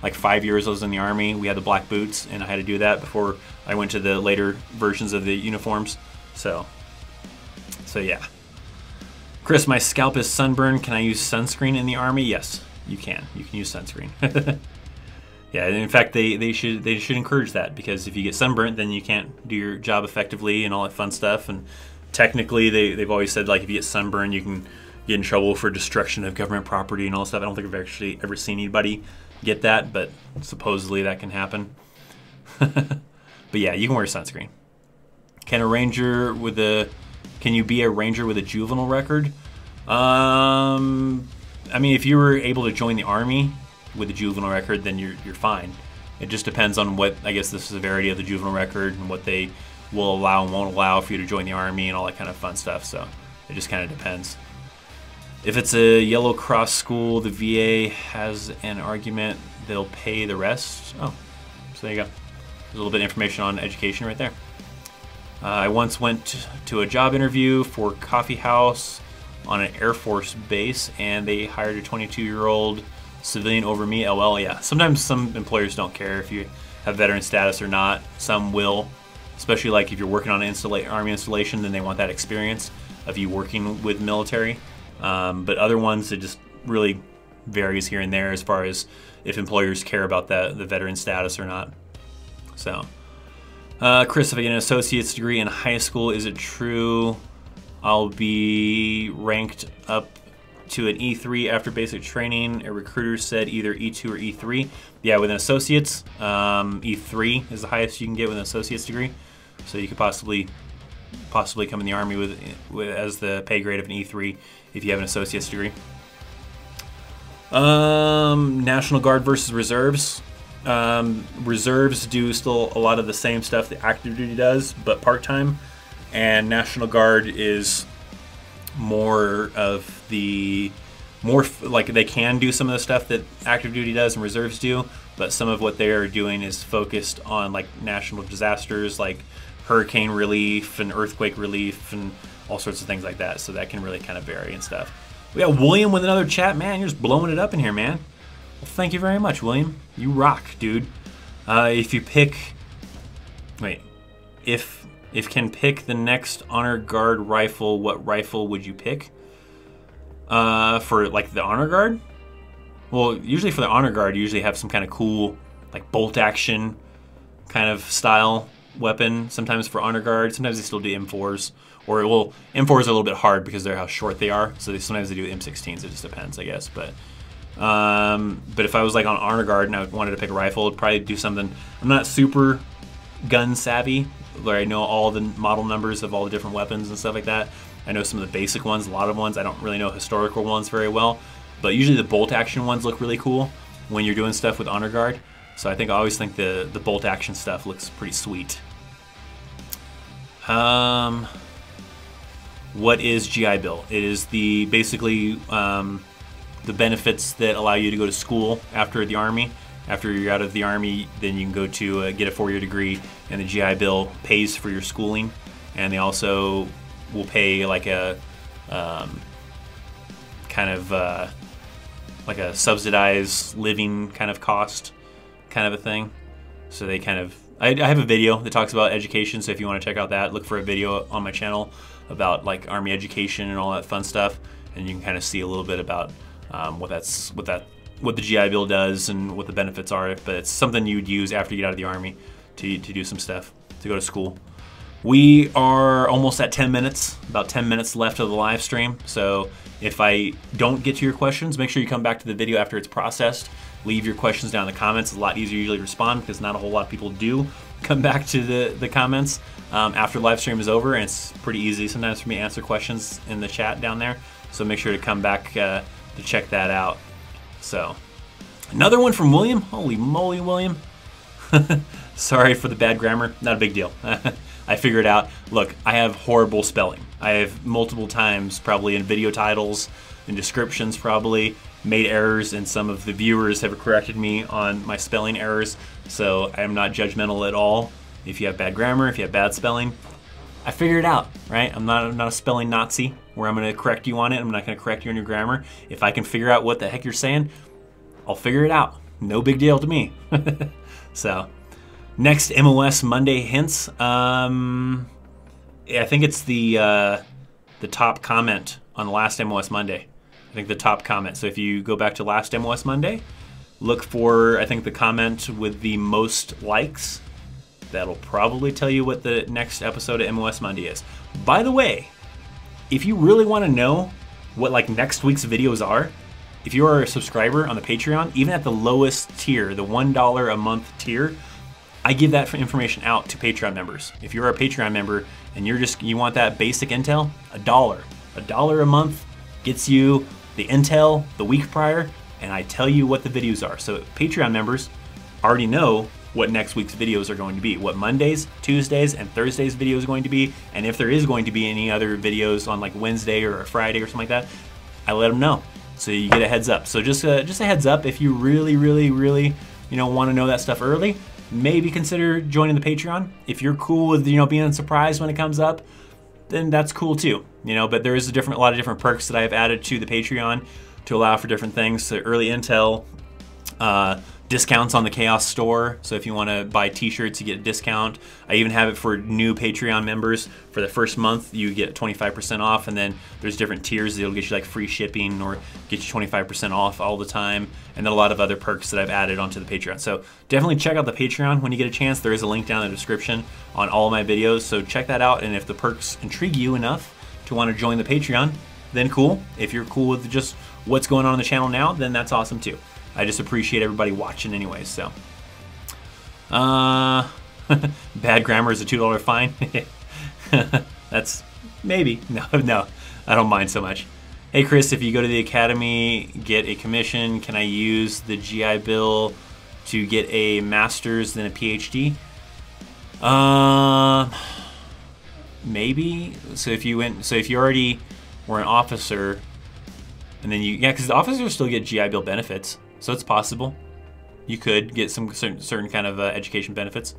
like, 5 years I was in the Army, we had the black boots, and I had to do that before I went to the later versions of the uniforms. So yeah. Chris, my scalp is sunburned. Can I use sunscreen in the Army? Yes, you can. You can use sunscreen. Yeah, in fact, they should encourage that, because if you get sunburnt, then you can't do your job effectively and all that fun stuff. And technically, they've always said, like, if you get sunburned, you can get in trouble for destruction of government property and all that stuff. I don't think I've actually ever seen anybody get that, but supposedly that can happen. But yeah, you can wear sunscreen. Can you be a ranger with a juvenile record? I mean, if you were able to join the Army with a juvenile record, then you're fine. It just depends on what, I guess, the severity of the juvenile record and what they will allow and won't allow for you to join the Army and all that kind of fun stuff. So it just kind of depends. If it's a Yellow Cross school, the VA has an argument they'll pay the rest. Oh, so there you go. There's a little bit of information on education right there. I once went to a job interview for a coffee house on an Air Force base, and they hired a 22-year-old civilian over me. LL, yeah. Sometimes some employers don't care if you have veteran status or not. Some will, especially like if you're working on an Army installation, then they want that experience of you working with military. But other ones, it just really varies here and there as far as if employers care about the veteran status or not. So, Chris, if I get an associate's degree in high school, is it true I'll be ranked up to an E3 after basic training? A recruiter said either E2 or E3. Yeah, with an associate's, E3 is the highest you can get with an associate's degree. So you could possibly come in the Army with as the pay grade of an E3 if you have an associate's degree. National Guard versus reserves. Reserves do still a lot of the same stuff that active duty does, but part-time. And National Guard is more like they can do some of the stuff that active duty does and reserves do, but some of what they are doing is focused on like national disasters like hurricane relief and earthquake relief and all sorts of things like that. So that can really kind of vary and stuff. We got William with another chat. Man, you're just blowing it up in here, man. Well, thank you very much, William. You rock, dude. If can pick the next Honor Guard rifle, what rifle would you pick? For like the Honor Guard? Well, usually for the Honor Guard, you usually have some kind of cool like bolt action kind of style weapon. Sometimes for Honor Guard, sometimes they still do M4s. Or, well, M4s are a little bit hard because they're how short they are. So sometimes they do M16s. It just depends, I guess. But if I was like on Honor Guard and I wanted to pick a rifle, I'd probably do something. I'm not super gun savvy, where I know all the model numbers of all the different weapons and stuff like that. I know some of the basic ones, a lot of ones. I don't really know historical ones very well. But usually the bolt action ones look really cool when you're doing stuff with Honor Guard. So I always think the bolt action stuff looks pretty sweet. What is GI Bill? It is basically the benefits that allow you to go to school after the Army. After you're out of the Army, then you can go to get a 4-year degree, and the GI Bill pays for your schooling. And they also will pay like a kind of like a subsidized living kind of cost kind of a thing. So they kind of, I have a video that talks about education, so if you want to check out that, look for a video on my channel about like Army education and all that fun stuff, and you can kind of see a little bit about what the GI Bill does and what the benefits are. But it's something you'd use after you get out of the Army to do some stuff, to go to school. We are almost at 10 minutes, about 10 minutes left of the live stream. So if I don't get to your questions, make sure you come back to the video after it's processed. Leave your questions down in the comments. It's a lot easier usually to respond because not a whole lot of people do come back to the comments after the live stream is over, and it's pretty easy sometimes for me to answer questions in the chat down there. So make sure to come back to check that out. So another one from William. Holy moly, William. Sorry for the bad grammar. Not a big deal. I figured out. Look, I have horrible spelling. I have multiple times, probably in video titles, in descriptions probably, made errors, and some of the viewers have corrected me on my spelling errors. So I am not judgmental at all. If you have bad grammar, if you have bad spelling, I figure it out, right? I'm not a spelling Nazi where I'm gonna correct you on it. I'm not gonna correct you on your grammar. If I can figure out what the heck you're saying, I'll figure it out. No big deal to me. So, next MOS Monday hints. Yeah, I think it's the top comment on the last MOS Monday. I think the top comment. So if you go back to last MOS Monday, look for, I think, the comment with the most likes. That'll probably tell you what the next episode of MOS Monday is. By the way, if you really want to know what like next week's videos are, if you are a subscriber on the Patreon, even at the lowest tier, the $1 a month tier, I give that information out to Patreon members. If you're a Patreon member and you want that basic intel, $1 a month gets you the intel the week prior, and I tell you what the videos are. So Patreon members already know what next week's videos are going to be, what Mondays, Tuesdays, and Thursdays video is going to be, and if there is going to be any other videos on like Wednesday or a Friday or something like that, I let them know. So you get a heads up. So just a heads up, if you really want to know that stuff early, maybe consider joining the Patreon. If you're cool with being surprised when it comes up, then that's cool too. But there is a lot of different perks that I have added to the Patreon to allow for different things. So early intel, discounts on the Chaos store. So if you want to buy t-shirts, you get a discount. I even have it for new Patreon members. For the first month, you get 25% off, and then there's different tiers that'll get you like free shipping or get you 25% off all the time, and then a lot of other perks that I've added onto the Patreon. So definitely check out the Patreon when you get a chance. There is a link down in the description on all of my videos, so check that out, and if the perks intrigue you enough to want to join the Patreon, then cool. If you're cool with just what's going on the channel now, then that's awesome too. I just appreciate everybody watching anyways, so. Bad grammar is a $2 fine. That's, maybe, no, I don't mind so much. Hey Chris, if you go to the Academy, get a commission, can I use the GI Bill to get a master's then a PhD? Maybe, so if you already were an officer, and then yeah, because the officers still get GI Bill benefits. So it's possible. You could get some certain kind of education benefits.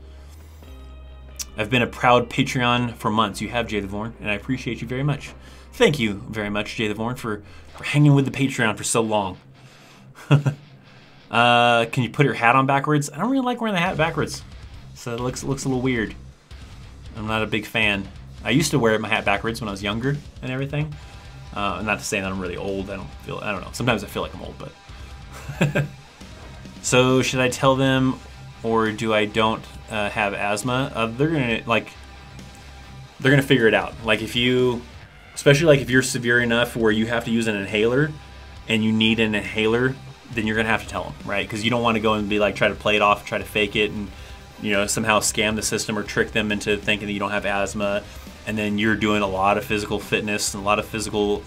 I've been a proud Patreon for months. You have, Jay the Vorn, and I appreciate you very much. Thank you very much, Jay the Vorn, for hanging with the Patreon for so long. Can you put your hat on backwards? I don't really like wearing the hat backwards. So it looks a little weird. I'm not a big fan. I used to wear my hat backwards when I was younger and everything. Not to say that I'm really old. I don't know. Sometimes I feel like I'm old, but. So should I tell them, or do I don't have asthma? They're gonna figure it out. Like especially like if you're severe enough where you have to use an inhaler, and you need an inhaler, then you're gonna have to tell them, right? Because you don't want to go and be like try to play it off, try to fake it, and somehow scam the system or trick them into thinking that you don't have asthma, and then you're doing a lot of physical fitness and a lot of physical,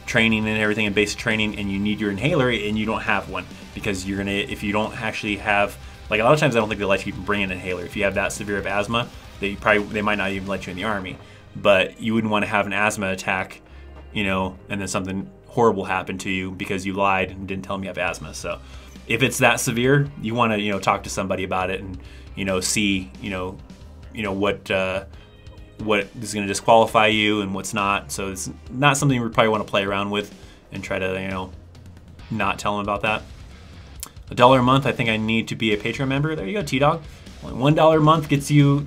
training and everything and basic training, and you need your inhaler and you don't have one, because if you don't actually have, like a lot of times I don't think they let you even bring an inhaler. If you have that severe of asthma, they might not even let you in the Army, but you wouldn't want to have an asthma attack, and then something horrible happened to you because you lied and didn't tell them you have asthma. So if it's that severe, you want to talk to somebody about it and see what is going to disqualify you and what's not. So it's not something we probably want to play around with and try to, not tell them about that. $1 a month, I think I need to be a Patreon member. There you go, T-Dog. $1 a month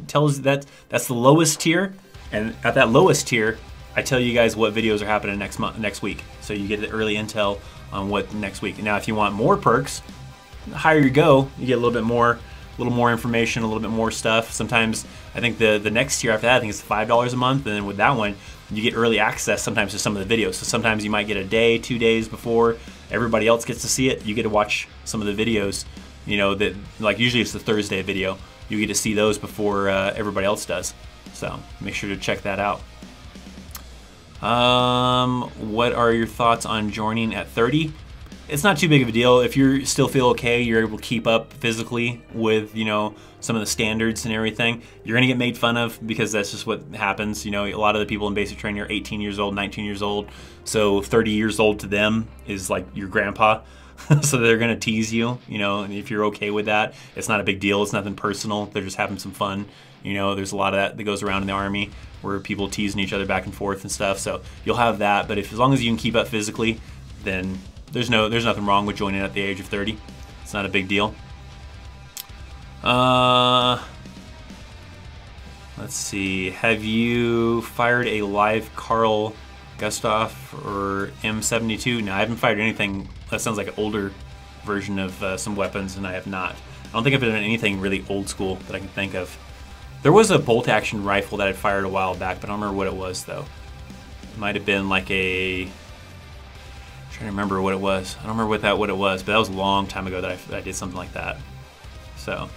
tells that's the lowest tier. And at that lowest tier, I tell you guys what videos are happening next week. So you get the early intel on what next week. Now, if you want more perks, the higher you go, you get a little more information, a little bit more stuff. Sometimes I think the next tier after that, I think it's $5 a month, and then with that one, you get early access sometimes to some of the videos. So sometimes you might get a day, 2 days before everybody else gets to see it. You get to watch some of the videos, that like usually it's the Thursday video. You get to see those before everybody else does. So make sure to check that out. What are your thoughts on joining at 30? It's not too big of a deal. If you still feel okay, you're able to keep up physically with, some of the standards and everything, you're gonna get made fun of because that's just what happens. A lot of the people in basic training are 18 years old, 19 years old. So 30 years old to them is like your grandpa. So they're gonna tease you, and if you're okay with that, it's not a big deal. It's nothing personal. They're just having some fun, You know, there's a lot of that goes around in the Army where people teasing each other back and forth and stuff. So you'll have that, but as long as you can keep up physically, then there's nothing wrong with joining at the age of 30. It's not a big deal. Let's see. Have you fired a live Carl Gustav or M72? No, I haven't fired anything. That sounds like an older version of some weapons, and I have not. I don't think I've done anything really old school that I can think of. There was a bolt action rifle that I'd fired a while back, but I don't remember what it was though. It might have been like I'm trying to remember what it was. I don't remember what it was, but that was a long time ago that I did something like that. So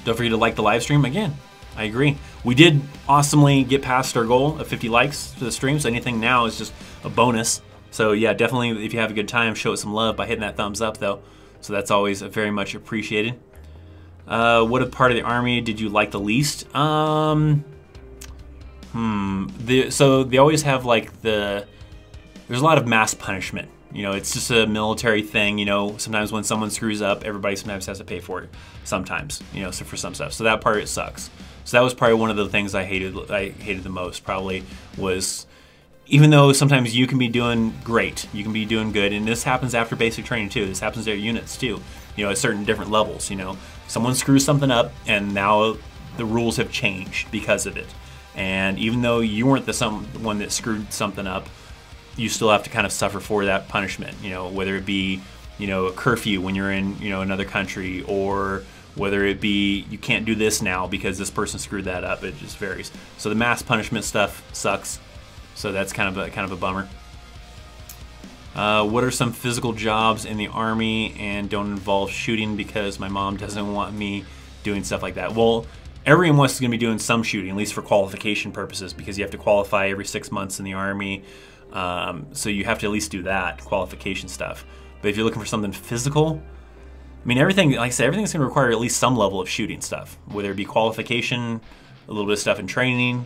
don't forget to like the live stream. Again, I agree. We did awesomely get past our goal of 50 likes to the stream, so anything now is just a bonus. So yeah, definitely if you have a good time, show it some love by hitting that thumbs up though. So that's always very much appreciated. What part of the Army did you like the least? So they always have like there's a lot of mass punishment. You know, it's just a military thing. You know, sometimes when someone screws up, everybody sometimes has to pay for it. Sometimes, you know, so for some stuff. So that part, it sucks. So that was probably one of the things I hated the most. Probably was, even though sometimes you can be doing great, you can be doing good, and this happens after basic training too. This happens to their units too. You know, at certain different levels. You know, someone screws something up, and now the rules have changed because of it. And even though you weren't the one that screwed something up, you still have to kind of suffer for that punishment. You know, whether it be, you know, a curfew when you're in, you know, another country, or whether it be you can't do this now because this person screwed that up. It just varies. So the mass punishment stuff sucks. So that's kind of a bummer. What are some physical jobs in the Army and don't involve shooting because my mom doesn't want me doing stuff like that? Well, everyone is going to be doing some shooting, at least for qualification purposes, because you have to qualify every 6 months in the Army. So you have to at least do that qualification stuff. But if you're looking for something physical, I mean, everything, like I said, everything's going to require at least some level of shooting stuff, whether it be qualification, a little bit of stuff in training.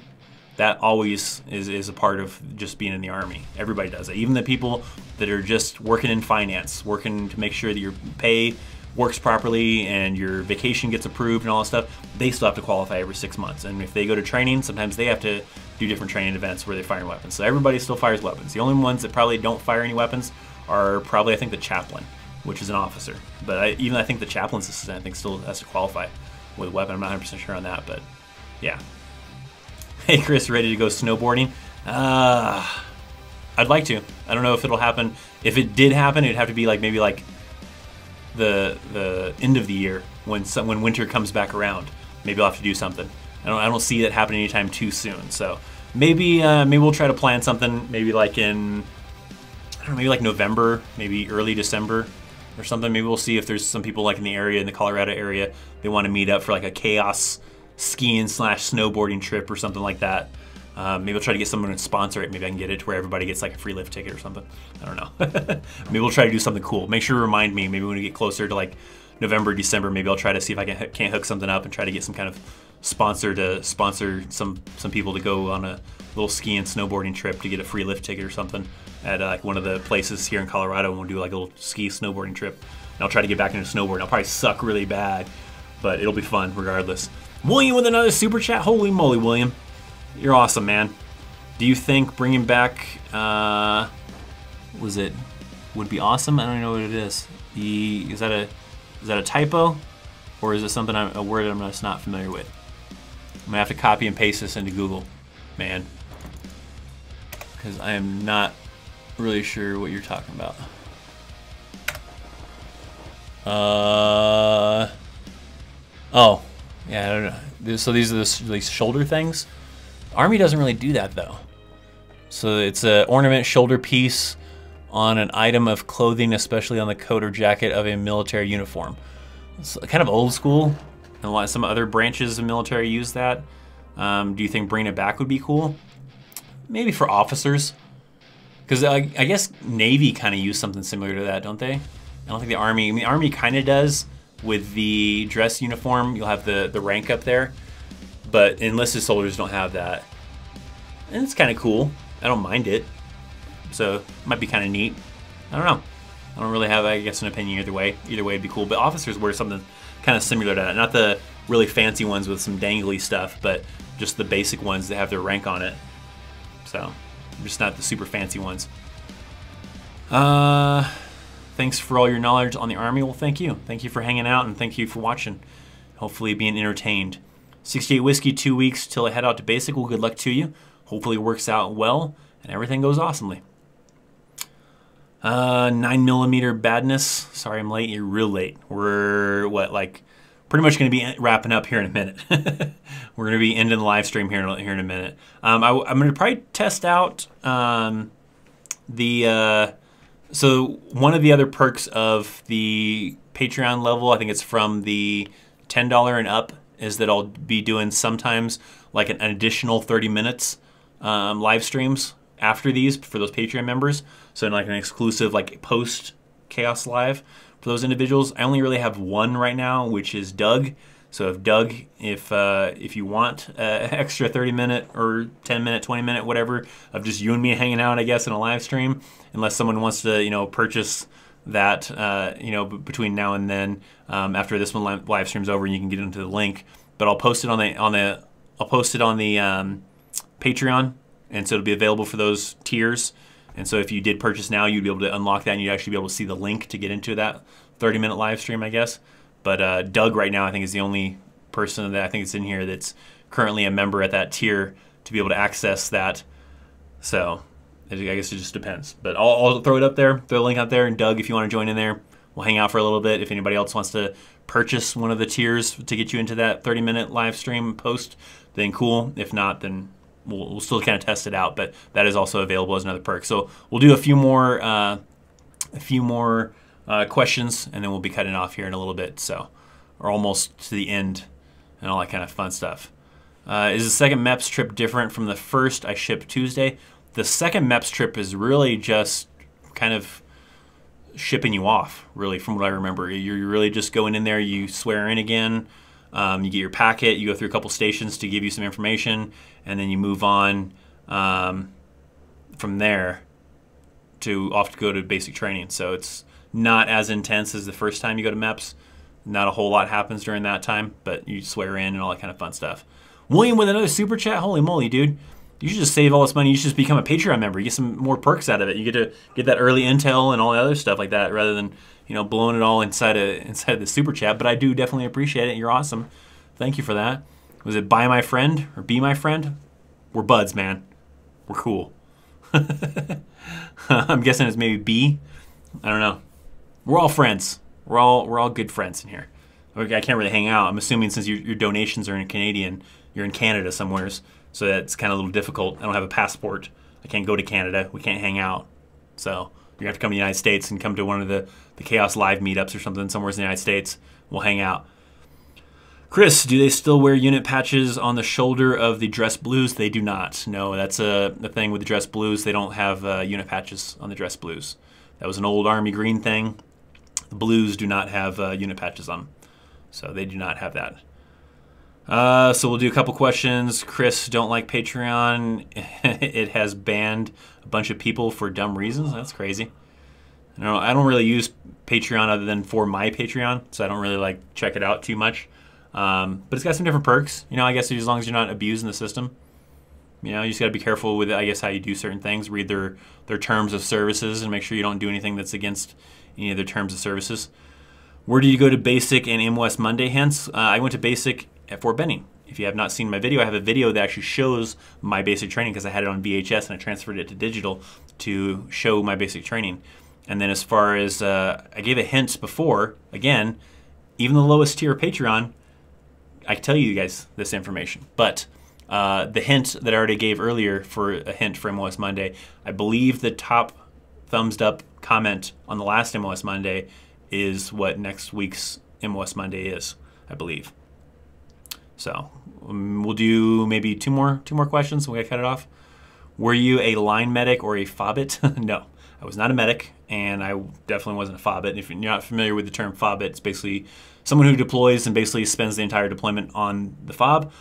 That always is a part of just being in the Army. Everybody does it. Even the people that are just working in finance, working to make sure that your pay works properly and your vacation gets approved and all that stuff, they still have to qualify every 6 months. And if they go to training, sometimes they have to do different training events where they're firing weapons. So everybody still fires weapons. The only ones that probably don't fire any weapons are probably, I think, the chaplain, which is an officer. But I think the chaplain's assistant, I think, still has to qualify with a weapon. I'm not 100% sure on that, but yeah. Hey Chris, ready to go snowboarding? I'd like to. I don't know if it'll happen. If it did happen, it'd have to be like maybe like the end of the year when winter comes back around. Maybe I'll have to do something. I don't see that happening anytime too soon. So maybe we'll try to plan something. Maybe like in, I don't know, maybe like November, maybe early December or something. Maybe we'll see if there's some people like in the area, in the Colorado area, they want to meet up for like a chaos skiing / snowboarding trip or something like that. Maybe we'll try to get someone to sponsor it. Maybe I can get it to where everybody gets like a free lift ticket or something. I don't know. Maybe we'll try to do something cool. Make sure to remind me. Maybe when we get closer to like November, December, maybe I'll try to see if I can't hook something up and try to get some kind of sponsor to sponsor some people to go on a little ski and snowboarding trip to get a free lift ticket or something at like one of the places here in Colorado, and we'll do like a little ski snowboarding trip. And I'll try to get back into snowboarding. I'll probably suck really bad, but it'll be fun regardless. William with another super chat. Holy moly, William. You're awesome, man. Do you think bringing back, would be awesome? I don't even know what it is. Is that a typo? Or is it something, a word I'm just not familiar with? I'm gonna have to copy and paste this into Google, man. Because I am not really sure what you're talking about. Oh. Yeah, I don't know. So these are these shoulder things. Army doesn't really do that though. So it's an ornament shoulder piece on an item of clothing, especially on the coat or jacket of a military uniform. It's kind of old school, and some other branches of military use that. Do you think bringing it back would be cool? Maybe for officers, because I guess Navy kind of use something similar to that, don't they? I don't think the Army. I mean, the Army kind of does. With the dress uniform, you'll have the rank up there, but enlisted soldiers don't have that. And it's kind of cool. I don't mind it. So it might be kind of neat. I don't know. I don't really have, I guess, an opinion either way. Either way would be cool. But officers wear something kind of similar to that. Not the really fancy ones with some dangly stuff, but just the basic ones that have their rank on it. So, just not the super fancy ones. Thanks for all your knowledge on the Army. Well, thank you. Thank you for hanging out, and thank you for watching. Hopefully being entertained. 68 Whiskey, 2 weeks till I head out to basic. Well, good luck to you. Hopefully it works out well, and everything goes awesomely. 9mm badness. Sorry I'm late. You're real late. We're, what, like, pretty much going to be wrapping up here in a minute. We're going to be ending the live stream here in a minute. I'm going to probably test out so one of the other perks of the Patreon level, I think it's from the $10 and up, is that I'll be doing sometimes like an additional 30 minutes live streams after these for those Patreon members. So like an exclusive like post Chaos Live for those individuals. I only really have one right now, which is Doug. So if Doug, if you want extra 30-minute or 10-minute, 20-minute, whatever, of just you and me hanging out, I guess, in a live stream, unless someone wants to, you know, purchase that, you know, between now and then, after this one live stream's over, and you can get into the link. But I'll post it on the Patreon, and so it'll be available for those tiers. And so if you did purchase now, you'd be able to unlock that, and you'd actually be able to see the link to get into that 30-minute live stream, I guess. But Doug right now, I think, is the only person that I think is in here that's currently a member at that tier to be able to access that. So I guess it just depends. But I'll throw it up there, throw the link out there. And Doug, if you want to join in there, we'll hang out for a little bit. If anybody else wants to purchase one of the tiers to get you into that 30-minute live stream post, then cool. If not, then we'll still kind of test it out. But that is also available as another perk. So we'll do a few more questions, and then we'll be cutting off here in a little bit. So we're almost to the end and all that kind of fun stuff. Is the second MEPS trip different from the first I shipped Tuesday? The second MEPS trip is really just kind of shipping you off, really, from what I remember. You're really just going in there, you swear in again, you get your packet, you go through a couple stations to give you some information, and then you move on from there to go to basic training. So it's not as intense as the first time you go to MEPS. Not a whole lot happens during that time, but you swear in and all that kind of fun stuff. William with another super chat. Holy moly, dude. You should just save all this money. You should just become a Patreon member. You get some more perks out of it. You get to get that early intel and all the other stuff like that, rather than, you know, blowing it all inside the super chat. But I do definitely appreciate it. You're awesome. Thank you for that. Was it buy my friend or be my friend? We're buds, man. We're cool. I'm guessing it's maybe B. I don't know. We're all friends. We're all good friends in here. I can't really hang out. I'm assuming since your donations are in Canadian, you're in Canada somewheres, so that's kind of a little difficult. I don't have a passport. I can't go to Canada. We can't hang out. So you have to come to the United States and come to one of the Chaos Live meetups or something somewhere in the United States. We'll hang out. Chris, do they still wear unit patches on the shoulder of the dress blues? They do not. No, that's the thing with the dress blues. They don't have unit patches on the dress blues. That was an old Army green thing. The blues do not have unit patches on them. So they do not have that. So we'll do a couple questions. Chris, don't like Patreon. It has banned a bunch of people for dumb reasons. That's crazy. No, I don't really use Patreon other than for my Patreon, so I don't really like check it out too much. But it's got some different perks. You know, I guess as long as you're not abusing the system. You know, you just got to be careful with, I guess, how you do certain things. Read their terms of services and make sure you don't do anything that's against any of their terms of services. Where do you go to basic and MOS Monday hence? I went to basic at Fort Benning. If you have not seen my video, I have a video that actually shows my basic training because I had it on VHS and I transferred it to digital to show my basic training. And then as far as, I gave a hint before, again, even the lowest tier of Patreon, I can tell you guys this information. But the hint that I already gave earlier for a hint for MOS Monday, I believe the top thumbs up comment on the last MOS Monday is what next week's MOS Monday is, I believe. So we'll do maybe two more questions. We gotta cut it off. Were you a line medic or a FOBIT? No, I was not a medic, and I definitely wasn't a FOBIT. If you're not familiar with the term FOBIT, it's basically someone who deploys and basically spends the entire deployment on the FOB.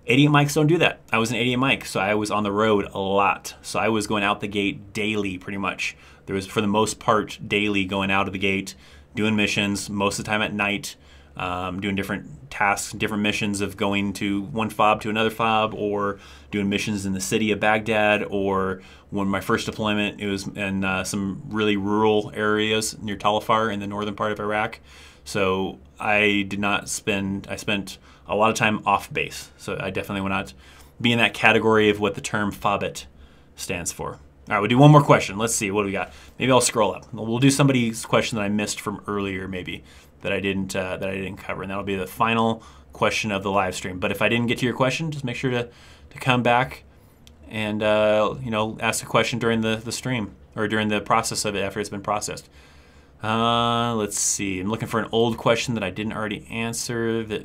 88 mics don't do that. I was an 88 mic, so I was on the road a lot. So I was going out the gate daily, pretty much. There was, for the most part, daily going out of the gate, doing missions, most of the time at night, doing different tasks, different missions of going to one fob to another fob, or doing missions in the city of Baghdad, or when my first deployment, it was in some really rural areas near Talafar in the northern part of Iraq. So I spent a lot of time off base. So I definitely will not be in that category of what the term FOBIT stands for. All right, we'll do one more question. Let's see, what do we got? Maybe I'll scroll up. We'll do somebody's question that I missed from earlier, maybe that I didn't cover, and that'll be the final question of the live stream. But if I didn't get to your question, just make sure to come back and ask a question during the stream or during the process of it after it's been processed. Let's see. I'm looking for an old question that I didn't already answer that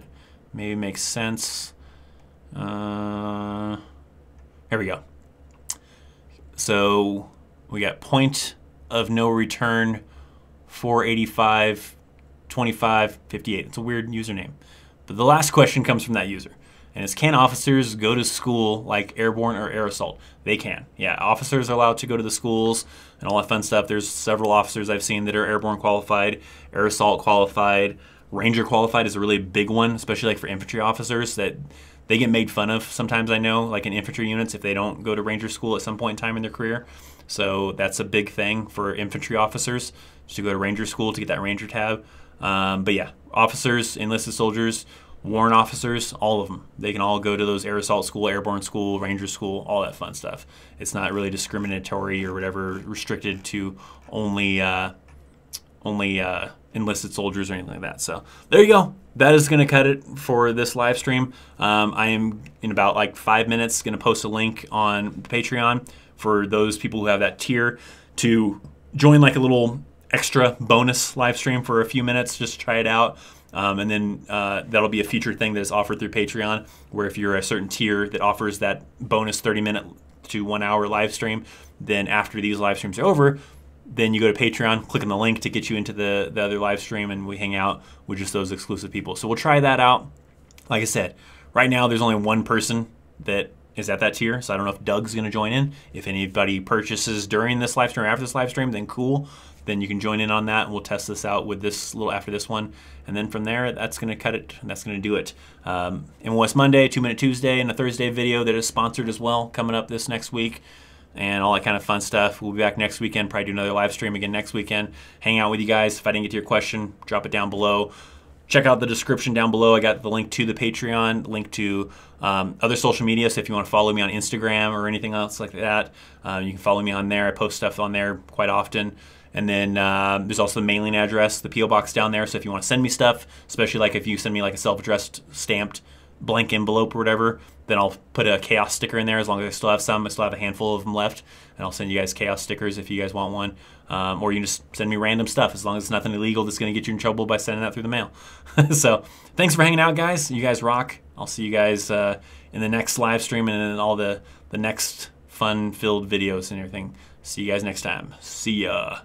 maybe makes sense. Here we go. So we got point of no return 485 25 58. It's a weird username. But the last question comes from that user. And it's, can officers go to school like airborne or air assault? They can. Yeah, officers are allowed to go to the schools and all that fun stuff. There's several officers I've seen that are airborne qualified, air assault qualified, ranger qualified is a really big one, especially like for infantry officers that they get made fun of sometimes, I know, like in infantry units if they don't go to ranger school at some point in time in their career. So that's a big thing for infantry officers, to go to ranger school to get that ranger tab. But yeah, officers, enlisted soldiers, warrant officers, all of them. They can all go to those air assault school, airborne school, ranger school, all that fun stuff. It's not really discriminatory or whatever, restricted to only enlisted soldiers or anything like that. So there you go. That is going to cut it for this live stream. I am in about like 5 minutes going to post a link on Patreon for those people who have that tier to join like a little extra bonus live stream for a few minutes just to try it out. And then that'll be a featured thing that is offered through Patreon, where if you're a certain tier that offers that bonus 30-minute to 1 hour live stream, then after these live streams are over, then you go to Patreon, click on the link to get you into the other live stream, and we hang out with just those exclusive people. So we'll try that out. Like I said, right now there's only one person that is at that tier, so I don't know if Doug's going to join in. If anybody purchases during this live stream or after this live stream, then cool. Then you can join in on that, and we'll test this out with this little after this one. And then from there, that's going to cut it, and that's going to do it. MOS Monday, 2-Minute Tuesday, and a Thursday video that is sponsored as well coming up this next week, and all that kind of fun stuff. We'll be back next weekend, probably do another live stream again next weekend. Hang out with you guys. If I didn't get to your question, drop it down below. Check out the description down below. I got the link to the Patreon, link to other social media. So if you want to follow me on Instagram or anything else like that, you can follow me on there. I post stuff on there quite often. And then there's also the mailing address, the P.O. box down there. So if you want to send me stuff, especially like if you send me like a self-addressed stamped blank envelope or whatever, then I'll put a chaos sticker in there as long as I still have some. I still have a handful of them left, and I'll send you guys chaos stickers if you guys want one. Or you can just send me random stuff as long as it's nothing illegal that's going to get you in trouble by sending that through the mail. So thanks for hanging out, guys. You guys rock. I'll see you guys in the next live stream and in all the next fun-filled videos and everything. See you guys next time. See ya.